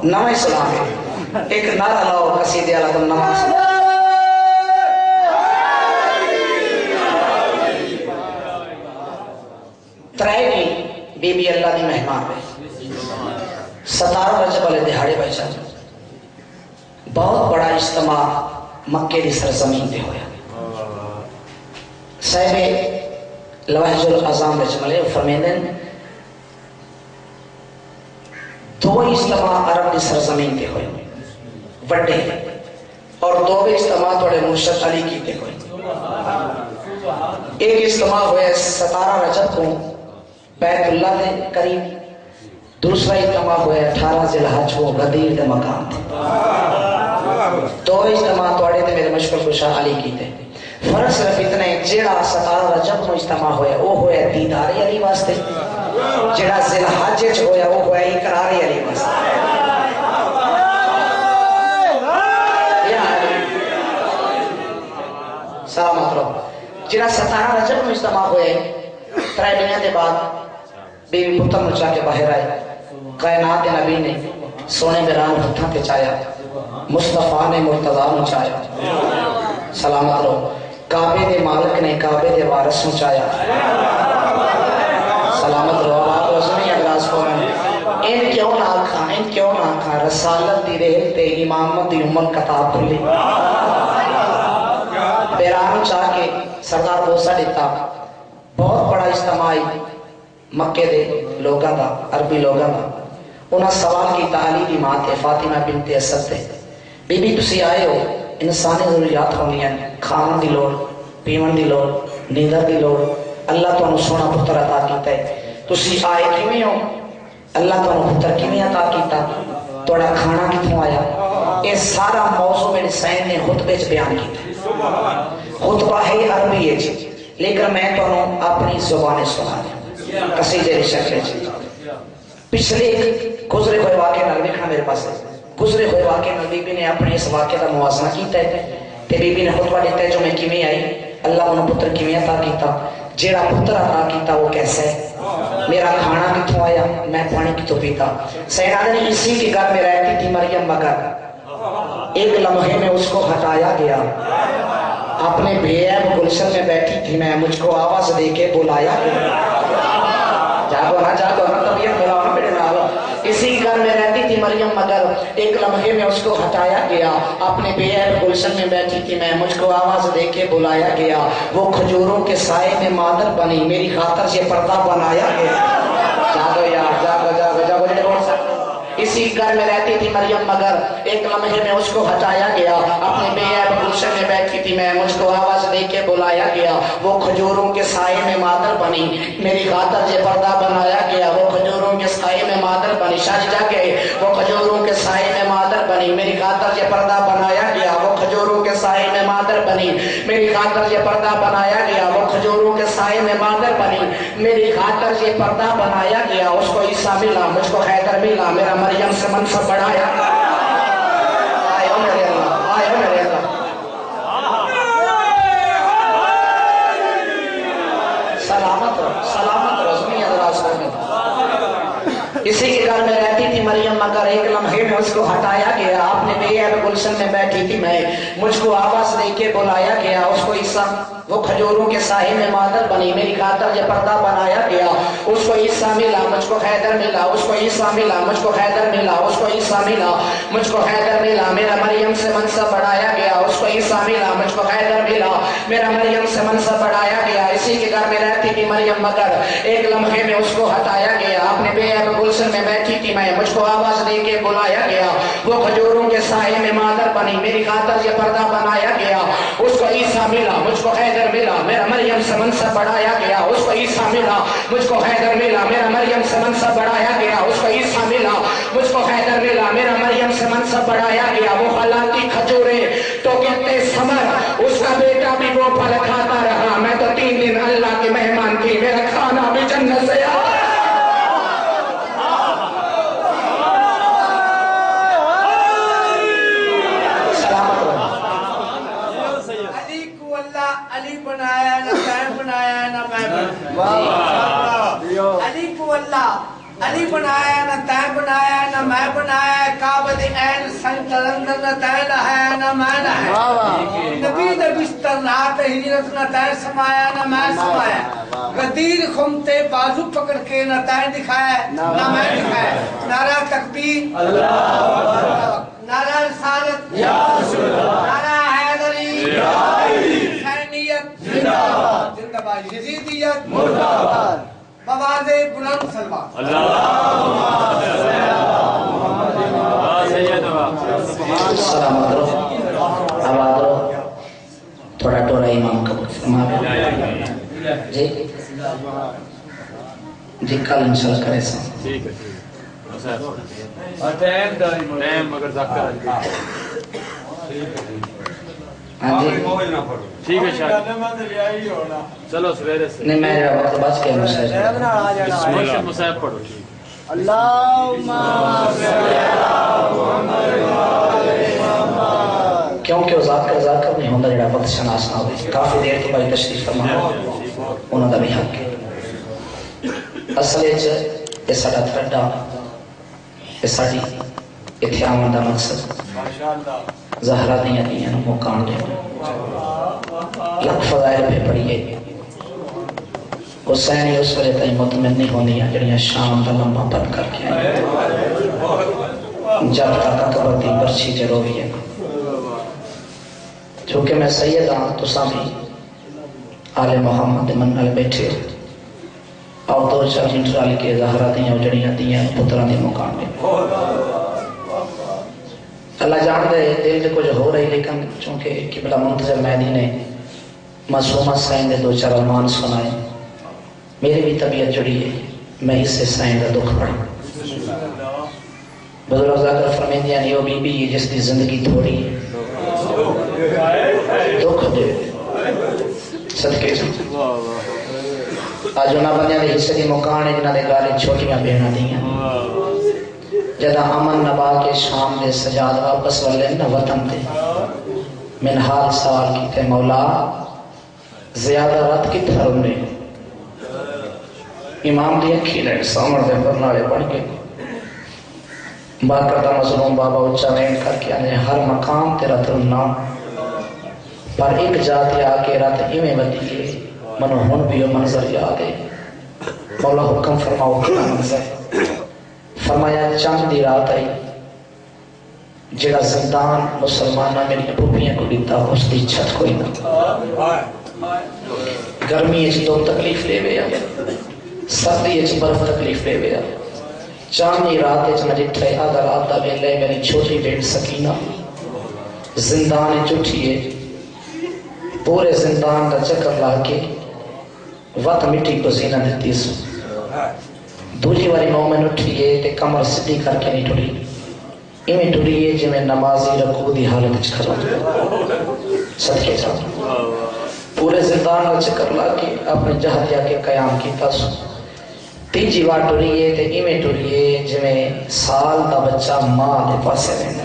نام اسلام ہے ایک نعرہ لاؤ قصیدے والا تم نام اسلام ترائیویں بی بی اللہ دی مہمان ہے 17 رجب والے دہاڑے بھائی جان بہت بڑا اجتماع مکے دی سرزمین پہ ہویا صاحب لواحج العظام وچ ملے فرمیندن دو اجتماع عرب دی سرزمین پہ ہوئے وڈے اور دو اجتماع توڑے مرشد علی کی پہ ہوئے ایک اجتماع ہوئے 17 رجب کو بیت اللہ دے قریب دوسرا اجتماع ہوئے 18 ذی الحج کو غدیر دے مقام تھے دو اجتماع توڑے تھے میرے مشکل خوشا علی کی تھے فرق صرف اتنے جیڑا 17 رجب کو اجتماع ہوئے وہ ہوئے دیدار علی واسطے جیڑا ذی الحج ہوئے وہ ہوئے اقرار علی واسطے سلامت رہو جیڑا 17 رجب کو اجتماع ہوئے 3 مہینے کے بعد بیوی پتر مچا کے باہر آئے کائنات نبی نے سونے بران ہتھاں تے چایا مصطفیٰ نے مرتضیٰ مچایا سلامت رہو کعبے دے مالک نے کعبے دے وارث مچایا سلامت رہو آپ رسمی اگلاس فورن ان کیوں نہ آکھاں رسالت دی ریل تے امامت دی امت کتاب بھلی بیران چاہ کے سردار بوسا دیتا بہت بڑا اجتماعی مکے دے لوگاں دا عربی لوگاں دا انہاں سوال کی تعلیمی ماں تے فاطمہ بنت اسد تے بی بی تسی آئے ہو انسانی ضروریات ہونی ہیں کھان دی لوڑ پیون دی لوڑ نیندر دی لوڑ اللہ تو انہوں سونا پتر عطا کیتا ہے تسی آئے کیویں ہو اللہ تو انہوں پتر کیویں عطا کیتا توڑا کھانا کتوں آیا یہ سارا موضوع میرے سین نے خطبے چ بیان کیتا ہے خطبہ ہے عربی ہے لیکن میں تو انہوں اپنی زبان سنا دیا قصیدے دی شکل چ پچھلے گزرے ہوئے واقعے نال ویکھنا میرے پاس گزرے ہوئے واقعے نال بی بی نے اپنے اس واقعے کا موازنہ کیتا ہے تے بی بی نے خطبہ دیتا ہے جو میں کیویں آئی اللہ انہوں پتر کیویں عطا کیتا جیڑا پتر عطا کیتا وہ کیسا ہے میرا کھانا کتوں آیا میں پانی کتوں پیتا سیدنا نے اسی کی گھر میں رہتی تھی مریم مگر ایک لمحے میں اس کو ہٹایا گیا اپنے بے عیب گلشن میں بیٹھی تھی میں مجھ کو آواز دے کے بلایا گیا جاگو نا طبیعت ملا نا میرے نال اسی گھر میں رہتی تھی مریم مگر ایک لمحے میں اس کو ہٹایا گیا اپنے بے عیب گلشن میں بیٹھی تھی میں مجھ کو آواز دے کے بلایا گیا وہ کھجوروں کے سائے میں مادر بنی میری خاطر یہ پردہ بنایا گیا جاگو یار جاگو اسی گھر میں رہتی تھی مریم مگر ایک لمحے میں اس کو ہٹایا گیا اپنے بے عیب گلشن میں بیٹھی تھی میں مجھ کو آواز دے کے بلایا گیا وہ کھجوروں کے سائے میں مادر بنی میری خاطر یہ پردہ بنایا گیا وہ کھجوروں کے سائے میں مادر بنی شاہ جا کے وہ کھجوروں کے سائے میں مادر بنی میری خاطر یہ پردہ بنایا گیا وہ کھجوروں کے سائے میں مادر بنی میری خاطر یہ پردہ بنایا گیا وہ کھجوروں کے سائے میں مادر بنی میری خاطر یہ پردہ بنایا گیا اس کو عیسیٰ ملا مجھ کو حیدر ملا میرا مریم سے منصب بڑھایا آئے میرے اللہ سلامت رزمی ادراس کرنے اسی کے گھر میں رہتی تھی مریم مگر ایک لمحے میں اس کو ہٹایا گیا اپنے بے عیب گلشن میں بیٹھی تھی میں مجھ کو آواز دے کے بلایا گیا اس کو عیسیٰ وہ کھجوروں کے سائے میں مادر بنی میری خاطر یہ پردہ بنایا گیا اس کو عیسیٰ ملا مجھ کو حیدر ملا اس کو عیسیٰ ملا مجھ کو حیدر ملا اس کو عیسیٰ ملا مجھ کو حیدر ملا میرا مریم سے منصب بڑھایا گیا اس کو عیسیٰ ملا مجھ کو حیدر ملا میرا مریم سے منصب بڑھایا گیا اسی کے گھر میں رہتی تھی مریم مگر ایک لمحے میں اس کو ہٹایا گیا اپنے بے عیب گلشن میں بیٹھی تھی میں مجھ کو آواز دے کے بلایا گیا وہ کھجوروں کے سائے میں مادر بنی میری خاطر یہ پردہ بنایا گیا اس کو عیسیٰ ملا مجھ کو حیدر ملا میرا مریم سے منصب بڑھایا گیا اس کو عیسیٰ ملا مجھ کو حیدر ملا میرا مریم سے منصب بڑھایا گیا اس کو عیسیٰ ملا مجھ کو حیدر ملا میرا مریم سے منصب بڑھایا گیا وہ خلاتی کھجورے تو کہتے ثمر اس کا بیٹا بھی وہ پھل کھاتا رہا میں تو 3 دن اللہ کے مہمان تھی میرا کھانا بھی جنت سے آیا علی بنایا نہ قائم بنایا نہ قائم علی کو اللہ علی بنایا نہ تین بنایا نہ میں بنایا کعبہ دے عین سینٹر اندر نہ تین ہے نہ میں نہ ہے نبی دے بستر رات ہجرت نہ تین سمایا نہ میں سمایا غدیر خمتے بازو پکڑ کے نہ تین دکھایا نہ میں دکھایا نعرہ تکبیر اللہ نعرہ رسالت یا رسول اللہ نعرہ حیدری یا حسینیت زندہ باد زندہ باد یزیدیت مردہ باد بواز بلند سلوات السلام علیکم آباد رو تھوڑا ٹورا امام قبول فرماوے جی جی کل انشاءاللہ کرے سا ٹائم مگر ذکر ہاں جی ٹھیک ہے شاید چلو سویرے سے نہیں میں وقت بچ کے مشاہد بسم اللہ مصاحب پڑھو اللہم کیونکہ وہ ذاکر نہیں ہوندہ جڑا وقت شناس نہ ہوئی کافی دیر تو بھائی تشریف فرما انہوں دا بھی حق ہے اصلے یہ ساڑا تھرڈا یہ ساڑی اتحامن دا مقصد زہرہ دیاں مقام دے لکھ فضائل پہ پڑھئے حسینی اس وقت تائی مطمئن نہیں ہوندیاں جڑیاں شام دا لمبا بند کر کے آئیں جب تک اکبر دی برچی جروی ہے چونکہ میں سید ہاں تو سامی آل محمد منال بیٹھے اور دو چار انٹرال کے زہرہ دیاں جڑیاں پتران دی مقام دے اللہ جان دے دل دے کچھ ہو رہی لیکن چونکہ قبلہ منتظر مہدی نے معصومہ سائن دے دو چار ارمان سنائے میری بھی طبیعت جڑی ہے میں اس سے سائن دا دکھ پڑھا بزرگ زاکر فرمیندیاں نیو بی بی جس دی زندگی تھوڑی ہے دکھ دے صدقے سے آج انہاں بندیاں دے حصے دی مکان ہے جنہاں دے گالے چھوٹیاں بہنا دیاں جدا امن نبا کے شام دے سجاد واپس والے نہ وطن دے من حال سوال کیتے مولا زیادہ رات کی تھرم نے امام دی اکھی لے سامر دے برنالے پڑھ کے باقردہ مظلوم بابا اچھا وین کر کے آنے ہر مقام تیرا ترنا پر ایک جاتی آکے رات ایمیں بدیئے منو ہن بھی منظر یادے مولا حکم فرماؤ کیا منظر فرمایا چاند دی رات آئی جڑا زندان مسلمانہ میری پوپیاں کو دیتا اس دی چھت کوئی نہ گرمی اچھ دو تکلیف لے بیا سردی اچھ برف تکلیف لے بیا چاندی رات اچھ نجٹھے آدھا رات دا لے میری چھوٹی بیٹ سکینہ زندان چٹھیے پورے زندان دا چکر لا کے وقت مٹی کو زینہ دیتی سو دوجی واری مومن اٹھئیے تے کمر صدی کر کے نہیں ٹوڑی ایمیں ٹوڑیے جی میں نمازی رکو دی حالت اچھ کھلا صدقے جاؤ پورے زندان کا چکر لا کے اپنے جہدیہ کے قیام کی تاسو تیجی وار ٹوڑیے تے ایمیں ٹوڑیے جی میں سال دا بچہ ماں دے پاسے رہنے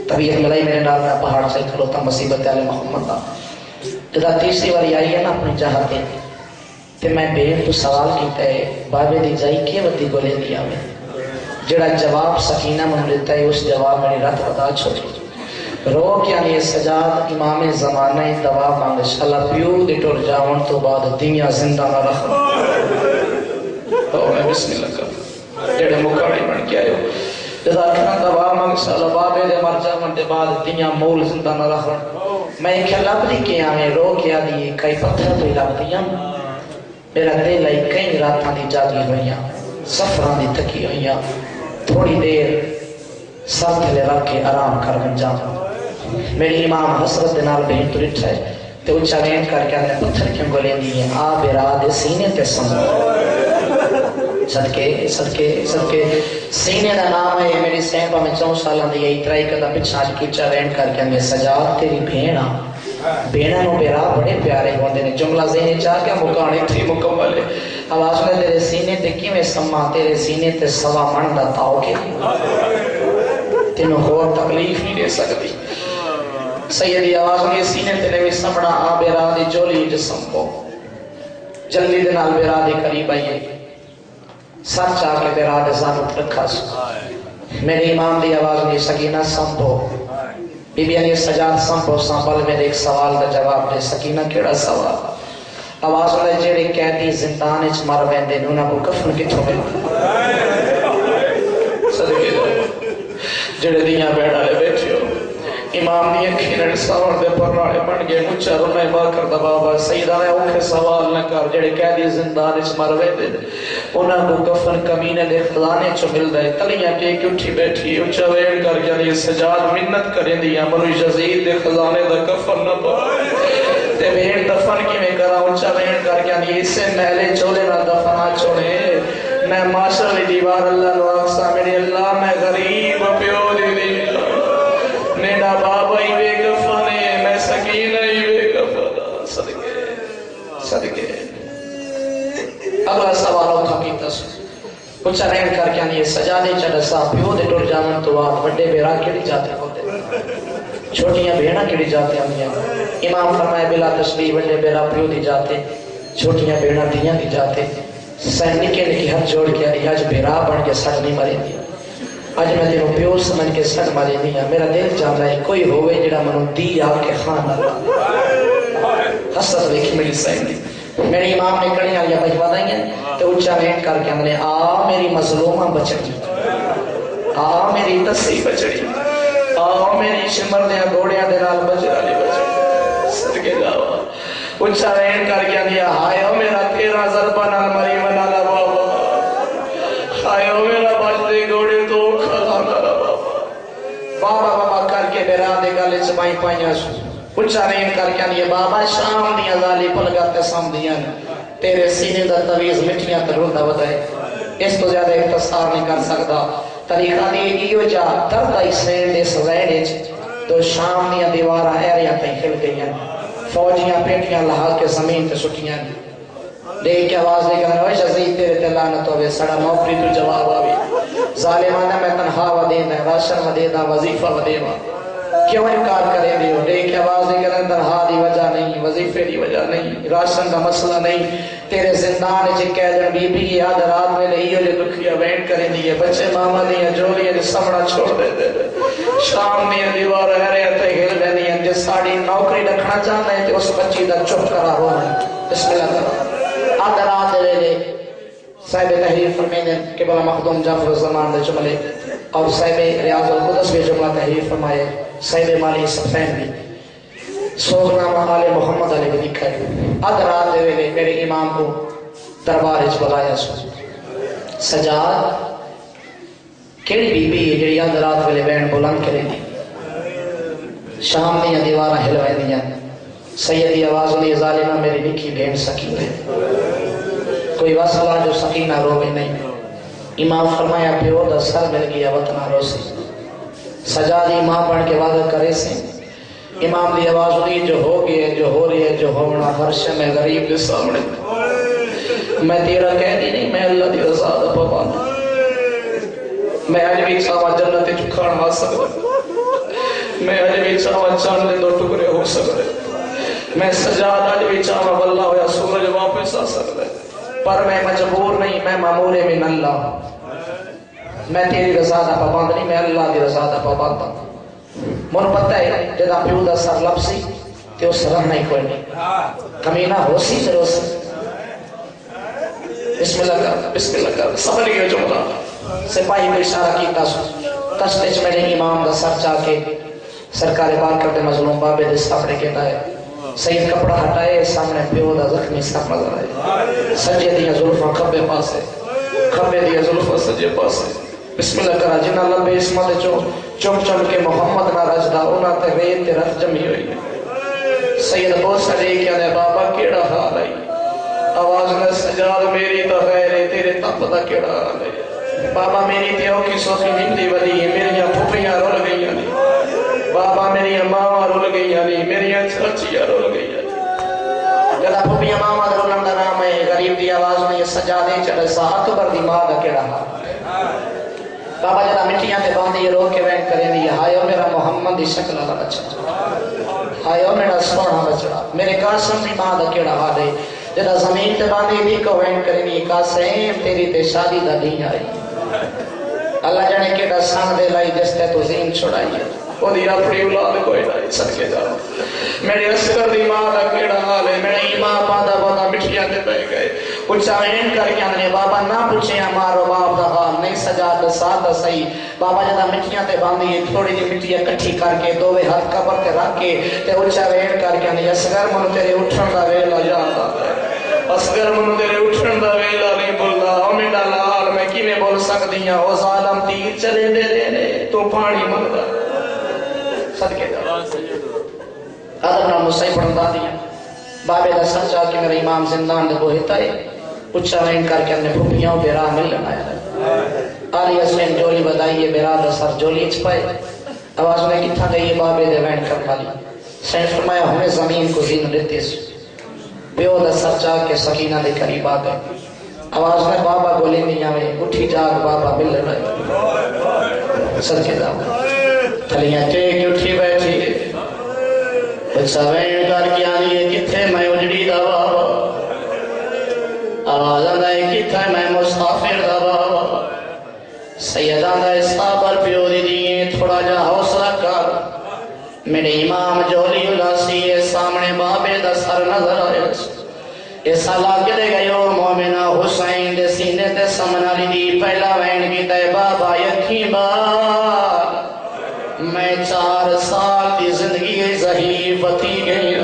طبیعت ملائی میرے نال میں پہاڑ سے کھلوتا مصیبت علی محمد دا جدا تیسری واری آئی ہے نا اپنے جہدے تے میں بیٹ تو سوال کیتا ہے بابے دی جائی کیے ودی گولے دیا میں جڑا جواب سکینہ من لیتا ہے اس جواب میری رات بتا چھوڑی رو کیا نہیں سجاد امام زمانہ دوا مانگش اللہ پیو دی ٹور جاون تو بعد دنیا زندہ نہ رکھ میں بسم اللہ کر جڑے مکاڑی بن کے آئے جدا کنا دوا مانگش اللہ بابے دے مر جاون دے بعد دنیا مول زندہ نہ رکھ میں ایک لب دی کیا میں رو کیا دی کئی پتھر تو لب دیا میرا دل آئی کئی راتاں دی جاگی ہوئیاں سفران دی تکی ہوئیاں تھوڑی دیر سر تھلے رکھ کے آرام کر بن جاؤں میری امام حسرت دنال بہن تو رٹھ ہے تے اچھا وین کر کے اندر پتھر کیوں گلے دیئے آب راد سینے تے سمجھ صدقے سینے دا نام ہے میری سینپا میں 4 سالہ دی یہی ترائی کردہ پچھاج کی اچھا وین کر کے اندر سجاد تیری بھینا بینا نو بیرا بڑے پیارے ہوندے نے جملہ ذہنی چاہ کیا مکانے تھی مکمل ہے آواز میں تیرے سینے تے کیویں سما تیرے سینے تے سوا من دا تاؤ کے تینوں اور تکلیف نہیں دے سکتی سیدی آواز میں سینے تے بھی سمڑا آب را دی جولی جسم کو جلدی دنال بیرا دی قریب آئیے سر چاہ کے میرا دے ضابط رکھا سو میرے امام دی آواز میں سکینہ سنبھو بی بی علی سجاد سنبھو سنبھل میرے ایک سوال دا جواب دے سکینہ کیڑا سوال آواز میں جڑے قیدی زندان اچ مر ویندے نے انہاں کو کفن کتھوں ملدا صدقے جڑے دیاں بیڑا لے بیٹھے ہو امام دی اکھیں نال ساون دے پرناڑے بن گئے مچا رونے با کر دا بابا سیدہ نے اوکھے سوال نہ کر جڑے قیدی زندان وچ مر ویندے انہاں کو کفن کمینے دے خزانے چ ملدا ہے تلیاں ٹیک اٹھی بیٹھی اونچا ویڑ کر کے سجاد منت کریندیاں منو یزید دے خزانے دا کفن نہ پا تے ویڑ دفن کیویں کراں اونچا ویڑ کر کے اسے میلے چولے نال دفنا چھوڑے میں معاشر دی دیوار اللہ نو آکھسا میرے اللہ میں غریب پیو دی میرا بابا ہی بے گفانے میں سکینہ ہی بے گفانا صدقے صدقے اگلا سوال اتھا کیتا سو کچھ رہن کر کے آنی سجادے چڑسا پیو دے ٹور جامن تو آت بڑے بیرا کیڑی جاتے ہوتے چھوٹیاں بھیڑا کیڑی جاتے آنی امام فرمائے بلا تشریح بڑے بیرا پیو دی جاتے چھوٹیاں بھیڑا دیاں دی جاتے سینکے نے کی ہاتھ جوڑ کے آنی آج بیرا بن کے سڑ نہیں مرے دیا آج میں تیروں پیو سمجھ کے سڑ مارے نہیں ہے میرا دل چاہتا ہے کوئی ہوئے جڑا منو دی آپ کے خان اللہ حسد دیکھی میری سائن دی میرے امام نے کڑی آلیا بجوا دیں گے تو اچھا ویٹ کر کے ہم نے آ میری مظلومہ بچڑی آ میری تسی بچڑی آ میری شمر دیا گوڑیاں دینال بچڑی بچڑی صدقے جاوا اچھا ویٹ کر کے آلیا ہائے ہو میرا 13 ضربہ نال مری منالا بابا ہائے ہو میرا بچڑی گوڑی تو بابا بابا کر کے میرا دے گالے چمائی پائیاں سو اچھا رین کر کے آنی بابا شام دیا ذالی پلگاتے سام دیا تیرے سینے دا تویز مٹھیاں تروندا بدائے اس تو زیادہ اختصار نہیں کر سکتا طریقہ دیئے گیو جا دردائی سین دے سزائے تو شام دیا دیوارہ ایریا تیں کھل گئی فوجیاں پیٹیاں لہا کے زمین تے سٹیاں دیکھ کے آواز دے گا نوش عزیز تیرے تلانت ہوئے سڑا نوکری تو جواب آوی ظالمانہ میں تنہا و دینا ہے راشن و دینا وظیفہ و دینا کیوں انکار کریں دیو دیکھ کے آواز دے گا تنہا دی وجہ نہیں وظیفے دی وجہ نہیں راشن کا مسئلہ نہیں تیرے زندان چکے جن بی بی یاد رات میں لئیو جو دکھیا وینٹ کریں دیئے بچے ماما دیا جولیے جو سمڑا چھوڑ دے دے شام دیا دیوار ہے رہے تے گھل دے دیا جس ساڑی نوکری رکھنا چاہتا ہے تو اس بچی دا چپ کرا ہو بسم اللہ کرو آدھر آدھر لے صاحب تحریر فرمینے قبلہ مخدوم جعفر زمان دے جملے اور صاحب ریاض القدس بھی جملہ تحریر فرمائے صاحب مالی سفین بھی سوزنامہ آل محمد علیہ بھی لکھا ہے آدھر آدھر لے میرے امام کو دربار اچ بلایا سو سجاد کیڑی بی بی ہے جڑی آدھر آدھر لے بین بلند کریں دی شام دیا دیوارہ ہلوائے دیا سیدی آواز علی ظالمہ میری نکی بین سکینہ کوئی وصلہ جو سکینہ روگے نہیں امام فرمایا پیو دا سر مل گیا وطنہ روسی سجادی امام بڑھ کے وعدہ کرے سے امام دی آواز علی جو ہو گئے جو ہو رہی ہے جو ہونا فرش میں غریب دے سامنے میں تیرا کہہ دی نہیں میں اللہ دی رضا دا پابند میں آج بھی چاہاں جنت چکھاڑ مار سکتا میں آج بھی چاہاں چاندے دو ٹکرے ہو سکتے میں سجاد آج بھی چاہاں واللہ ہویا سورج واپس آ سکتا پر میں مجبور نہیں میں معمور من اللہ میں تیری رضا دا پابند نہیں میں اللہ دی رضا دا پابند ہوں من پتہ ہے جدا پیو دا سر لپسی تے اس رہنا ہی کوئی نہیں کمینہ ہو سی ضرور سی بسم اللہ کر سمجھ گئے جملہ سپاہی کو اشارہ کیتا سو تشتیچ میں نے امام دا سر چاہ کے سرکار بار کرتے مظلوم بابے دے سامنے کہتا ہے سید کپڑا ہٹائے سامنے پیو دا زخمی سب نظر آئے سجے دیا ظلفہ کھبے پاسے کھبے دیا ظلفہ سجے پاسے بسم اللہ کرا جنہ لبے اسمت چم چم کے محمد نہ رجدہ اونا تے ریت تے رت جمی ہوئی سید بہت سجے کیا دے بابا کیڑا حال آئی آواز میں سجاد میری تا غیرے تیرے تپ دا کیڑا حال آئی بابا میری تیو کی سوخی نمدی ولی میری پھوپیاں رول گئی بابا میری ماما رول گئی میری چچیاں رول گئی جدا پھوپیاں ماما رولن دا نام ہے غریب دی آواز میں یہ سجادے چڑھے سا اکبر دی ماں دا کیڑا حال بابا جدا مٹیاں تے باندھی یہ روک کے وینٹ کریں دی ہائیو میرا محمد دی شکل اللہ بچہ ہائیو میرا سونا بچہ میرے قاسم دی ماں دا کیڑا حال ہے جدا زمین تے باندھی بھی کو وین کرنی قاسم تیری تے شادی دا نہیں آئی اللہ جانے کیڑا سان دے لائی جس تے تو زین چھڑائی ہے وہ دی اپنی اولاد کوئی نہیں صدقے جا میرے اسکر دی ماں دا کیڑا حال ہے میری ماں پادا بہتا مٹھیاں دے پہ گئے اچھا وین کر کے آنے بابا نہ پوچھے ہمارو باپ دا حال نہیں سجاد ساتھ صحیح بابا جدا مٹھیاں تے باندھی تھوڑی دی مٹھیاں کٹھی کر کے دووے ہاتھ قبر تے رکھ کے تے اچھا وین کر کے آنے اسکر منو تیرے اٹھن دا ویلا یاد آتا ہے اسکر منو تیرے اٹھن دا ویلا نہیں بولنا او میڈا لال میں کی میں بول سکتی ہیں او ظالم تیر چلے دے دے تو پانی منگا صدقے جا آدم نام صحیح پڑھندا دیا بابے دا سر چاہ کے میرا امام زندان دے بوہتا ہے اچھا وین کر کے انہیں بھوپیاں بیرا ملن آیا آلی اسلین جولی بدائیے بیرا دا سر جولی اچ پائے آواز نے کتھا گئی بابے دے وین کر والی سین فرمایا ہمیں زمین کو زین دیتے سو بیو دا سر چاہ کے سکینہ دے قریب آ گئے آواز نے بابا گولے نہیں آئے اٹھی جاگ بابا ملن آئے صدقے دا تھلیاں ٹیک اٹھی بیٹھی بچہ وین کر کے آنی ہے کتھے میں اجڑی دا بابا آواز آندا ہے کتھے میں مسافر دا بابا سید آندا ہے صابر پیو دی دیئے تھوڑا جا حوصلہ کر میرے امام جولی الاسی ہے سامنے بابے دا سر نظر آئے اس علاقے دے گئے مومنہ حسین دے سینے تے سمنا لی دی پہلا وین کی تے بابا یکی بار میں 4 سال کی زندگی ضعیف تھی گئی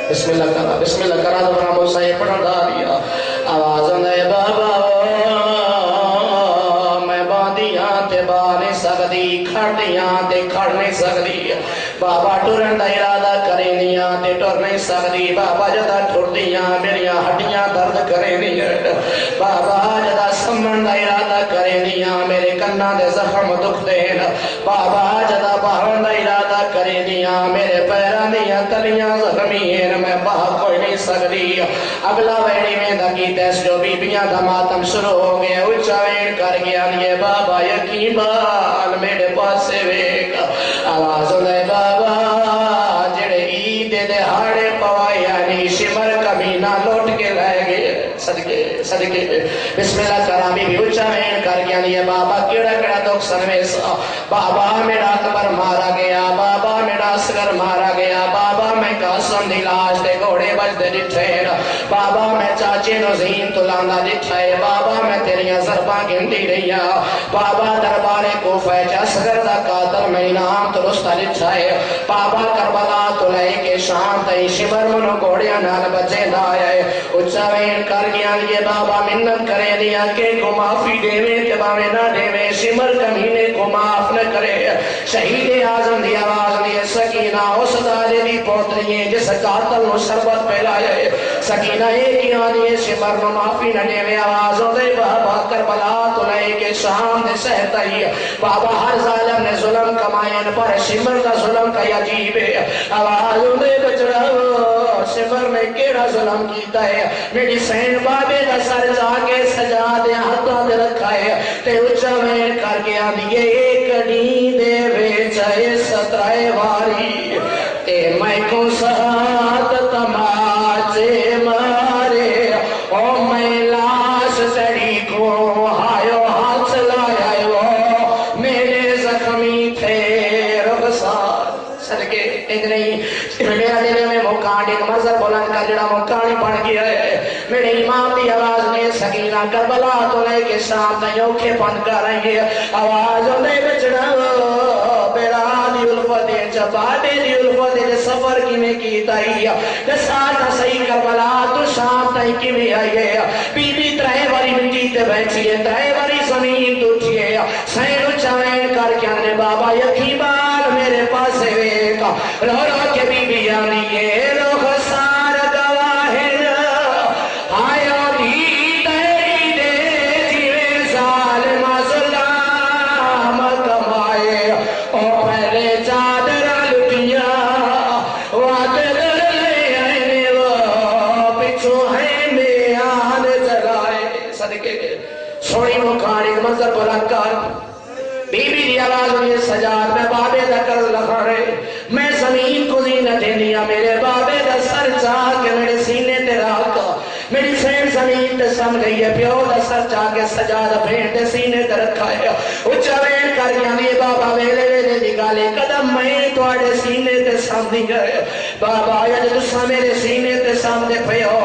بسم اللہ کرا دو نامو سے پڑھا داریا آواز اندے بابا میں باندیاں تے بانے سکتی کھڑیاں تے کھڑ نہیں سکتی بابا ٹرن دا ارادہ کرے نیاں تے ٹر نہیں سکتی بابا جدا ٹر دیاں میریاں ہڈیاں درد کرے نیاں بابا جدا سمن دا ارادہ کرے نیاں میرے کنہ دے زخم دکھ دین بابا جدا باہن دا ارادہ کرے نیاں میرے پیران دیاں تلیاں زخمی ہیں میں باہ کوئی نہیں سکتی اگلا ویڑی میں دا کی تیس جو بیبیاں دا ماتم شروع ہو گئے اچھا ویڑ کر گیا یہ بابا یقین بال میرے پاس سے ویک آواز دے بابا جڑے عید دے ہاڑے پوائی یعنی شمر کمینہ لوٹ کے لائے گئے صدقے بسم اللہ کرامی بھی اچھا ویڑ کر گیا یہ بابا کیڑا کیڑا دکھ سنویسا بابا میرا اکبر مارا گیا بابا میرا اصغر مارا گیا بابا میں قاسم دی لاش دے گھوڑے بج دے ڈٹھیر بابا میں چاچے نوزین تلاندہ ڈٹھائے بابا میں تیریاں ضرباں گھنٹی رہیا بابا دربار کوفہ اصغر دا قاتل میں انعام ترستہ ڈٹھائے بابا کربلا تلائے کے شام تئی شبر منو گھوڑیاں نال بچے دائے اچھا وین کر گیا یہ بابا منت کرے دیا کہ کو معافی دیوے تباوے نہ دیوے شمر کمینے کو معاف نہ کرے شہید آزم دی آواز دی سکینہ اس دادے دی پوتری جس قاتل نو شربت پہلائے سکینہ ایک ہی آدھی شمر نو معافی نہ دیوے آوازوں دے بابا کربلا تلائے کے شام دے سہتا ہی بابا ہر ظالم نے ظلم کمائن پر شمر کا ظلم کا عجیب ہے آوازوں دے بچڑا شمر نے کیڑا ظلم کیتا ہے میری سین بابے دا سر جا کے سجا دے ہاتھوں دے رکھا ہے تے اچھا میں کر کے آدھیے ایک نیند بیچائے 17 واری تے میں کو ساتھ تماچے مارے او میں لاش سڑی کو ہایو ہاتھ لائے وہ میرے زخمی تھے رخسار صدقے ایک نہیں میرا دل میں مکان ایک مذہب بلند کا جڑا مکانی بن گیا ہے میرے امام دی آواز نے سکینہ کربلا تو لے کے شام تیوں کے پن کر رہی ہے آواز نے بچڑا بیرا دی الفت چپاٹے دی الفت سفر کی میں کی تائی ساتھ صحیح کربلا تو شام تائی کی میں آئی ہے بی بی 3 باری مٹی تے بیٹھی ہے 3 باری زمین ٹوٹی ہے سین چوین کر کے آنے بابا یقیبان میرے پاس ویکا رو رو کے بی بی آنی ہے لوگ سار گواہن آیا دی تیری دے جیوے ظالم ظلام کمائے او پہلے چادر لٹیا وات در لے آئینے وہ پچھو ہے میان جلائے صدقے سوڑی مکانی منظر بلند کر بی بی دی آواز میں سجاد میں بابے دا قرض لکھاڑے میں زمین کو زینت دیا میرے بابے دا سر چاہ کے میرے سینے تے راکا سام گئی ہے پیو دا سر چاہ کے سجاد بھین دے سینے تے رکھا ہے اچھا وین کر یعنی بابا ویلے ویلے نکالے قدم میں توڑے سینے تے سام دی گئے بابا یا جو تسا میرے سینے تے سام دے پیو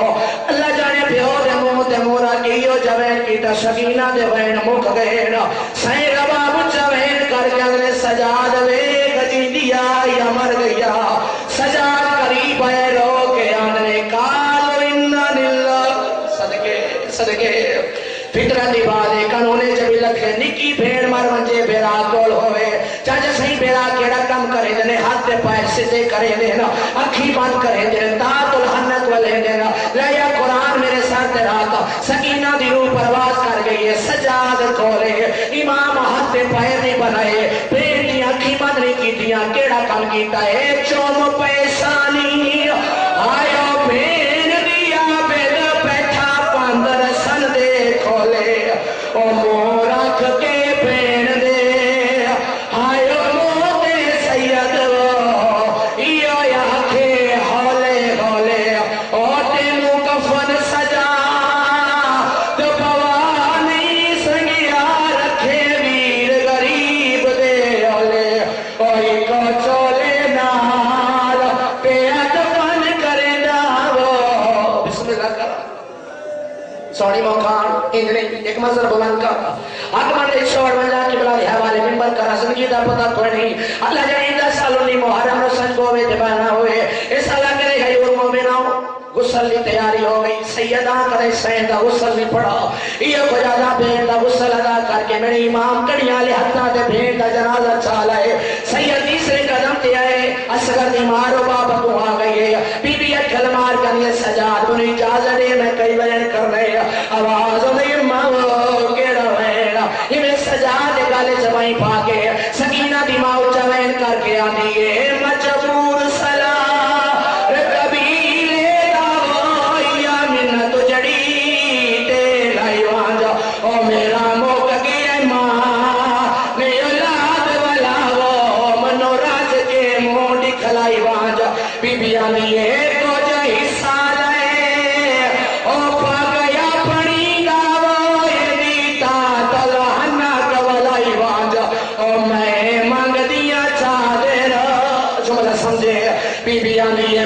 اللہ جانے پیو دے منہ تے مورا کیو جوین کی تا شکینہ دے وین مک گئے نا سائیں رباب اچھا وین کر یعنی سجاد وین گجی دیا یا مر گیا سجاد قریب ہے رو کے آنے کالو انہا نلہ صدقے فطرت عبادے قانونے جبی لکھے نکی بھیڑ مر منجے بیرا کول ہوئے چاچا صحیح بیرا کیڑا کم کرے دینے ہاتھ دے پائے سدھے کرے دینا اکھی بند کرے دینا تات الحنت والے دینا لیا قرآن میرے ساتھ راتا سکینہ دی روح پرواز کر گئی ہے سجاد کھولے امام ہاتھ دے پائے نہیں بنائے پھر دی اکھی بند نہیں کی دیا کیڑا کم کیتا ہے چوم پیسانی آئیو بین دیا بید پیٹھا پاندر سن دے کھولے او مورکھ کے بین دے آئیو موتے سید ایو یا کے ہولے ہولے او تینو کفن سجا تو پوانی سنگیا رکھے ویر غریب دے ہولے اوئی کو چولے نال پیاد پن کرے داو بسم اللہ کرا سوڑی موقعان انگلے ایک منظر بلند کا آگمان ایک شوڑ منجا کی بلا لیا والے منبر کا رسن دا پتہ کوئی نہیں اللہ جنہی 10 سالوں نے محرم رسن کو میں جبانا ہوئے اس اللہ کرے گئی اور مومنوں غسل لی تیاری ہو گئی سیدہ کرے سیدہ غسل لی پڑھا یہ خجادہ بین دا غسل ادا کر کے میرے امام کڑیاں لے حتہ دے بین دا جنازہ چالائے سید تیسرے قدم تے آئے اصغر دی مارو بابا تو آ گئی ہے بی بی اکھل مار کرنے سجاد انہیں اجازت دے میں کئی بیان کر رہے آواز انہیں ماں کیڑا وینا یہ میں سجاد گالے جوائیں پا کے سکینہ دی ماں جوائن کر کے آنی ہے مجبور سلام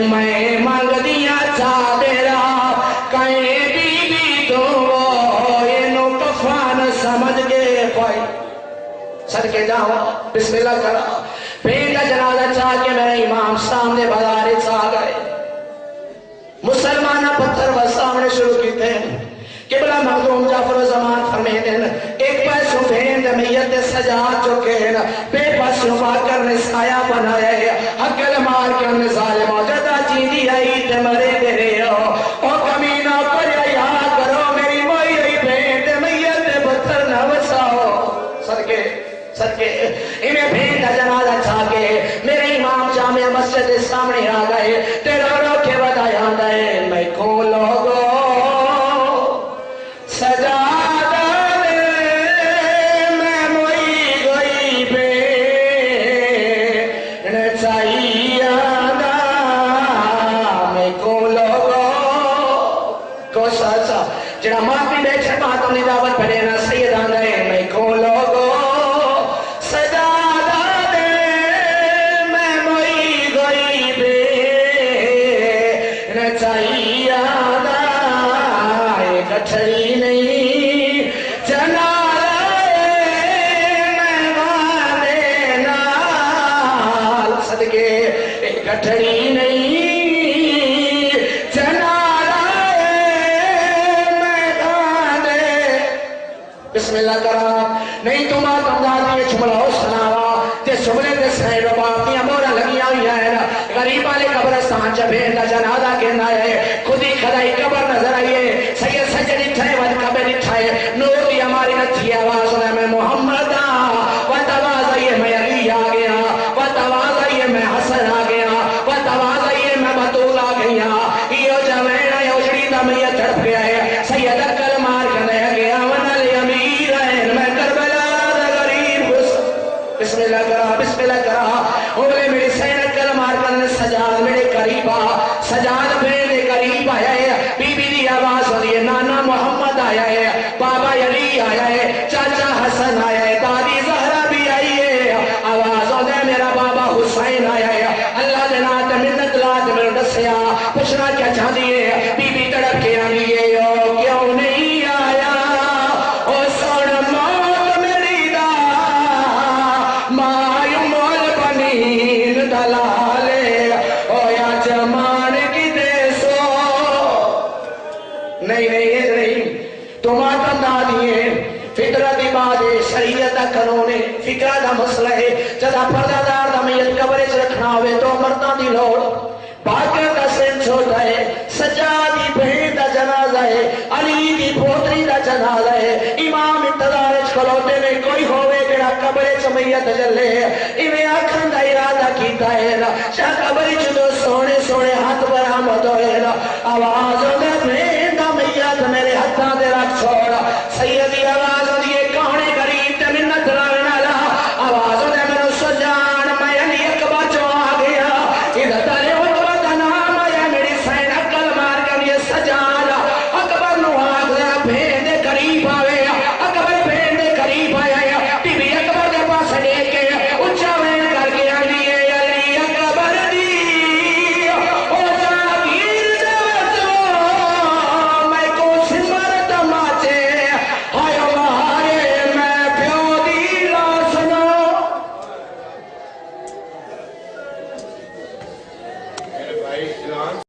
میں مانگ دیا چاہ دیرا کہیں بی بی تو یہ نو کفان سمجھ گے پائی صدقے جاؤ بسم اللہ کرا بیٹا جنازہ چاہ کے میرے امام سامنے بازار چاہ گئے مسلمانہ پتھر وہ سامنے شروع کی تھے قبلہ مخدوم جعفر و زمان فرمیدن ایک پیسوں بہن میت سجا چکے ہیں بے پیسوں باکر نے سایہ بنایا ہے حق المار کے انہیں ظالم ہو جدا چیدی آئی تے مرے دے رہے ہو اور کمینہ پر یا کرو میری موئی رہی بہن میت پتھر نہ بساؤ صدقے انہیں بہن کا جنازہ چھا کے میرے امام جامعہ مسجد سامنے آ گئے تیرا رو کے بتایا دے میں کھول لوگو سجادہ دے میں موئی گئی بے چاہیے دا میں کھول لوگو کو ساتھا جنہا ماں بھی بیٹھے باتوں نے دعوت پڑے نا سیدان دے میں کھول لوگو کٹھڑی نہیں جنارے مہمانے نال صدقے کٹھڑی نہیں جنارے مہمانے بسم اللہ کرا نہیں تم آتمدار میں چھملا ہو سناوا تے سمرے دے سہر و باقیاں مورا لگیاں ہوئی ہے غریب والے قبرستان جبین دا جنازہ کہنا ہے خودی خدائی قبر نظر آئیے سید سجدی تھے ود قبر تھے نور دی ہماری نتھی آواز سنا میں محمد ود آواز آئیے میں علی آ گیا ود آواز آئیے میں حسن آ گیا ود آواز آئیے میں بطول آ گیا یہ جوین ہے اجڑی دا میں تڑپ گیا ہے سید اکل مار کرنے گیا ونال امیر ہے میں کربلا دا غریب بسم اللہ کرا بسم اللہ کرا اگلے میری سید اکل مار کرنے سجاد میرے قریب آ سجاد میرے قریب آیا ہے بی بی دی آواز ہوئی ہے نانا محمد آیا ہے، بابا علی آیا ہے، چاچا حسن آیا ہے، دادی زہرا بھی آئی ہے، آوازوں دے میرا بابا حسین آیا ہے۔ اللہ دے نات منت لات میں دسیا پوچھنا کیا چاہتی ہے، بی بی تڑپ کے آنی ہے کیوں نہیں آیا، او سن موت میری دا مایو مول بنین دلالے او یا جمان کی دے سو نہیں یہ نہیں تم آتم دادی ہیں فطرت باد شریعت دا قانون ہے فکرہ دا مسئلہ ہے جدا پردہ دار دا میت قبرے سے رکھنا ہوئے تو مردان دی لوڑ باقر دا سن چھوٹا ہے سجادی بہن دا جنازہ ہے علی دی پوتری دا جنازہ ہے امام انتظارج کھلوتے میں کوئی ہوئے جڑا قبرے سے میت جلے انہیں آکھن دا ارادہ کیتا ہے شاہ قبری چھو سونے سونے ہاتھ برآمد ہوئے آواز ہوگا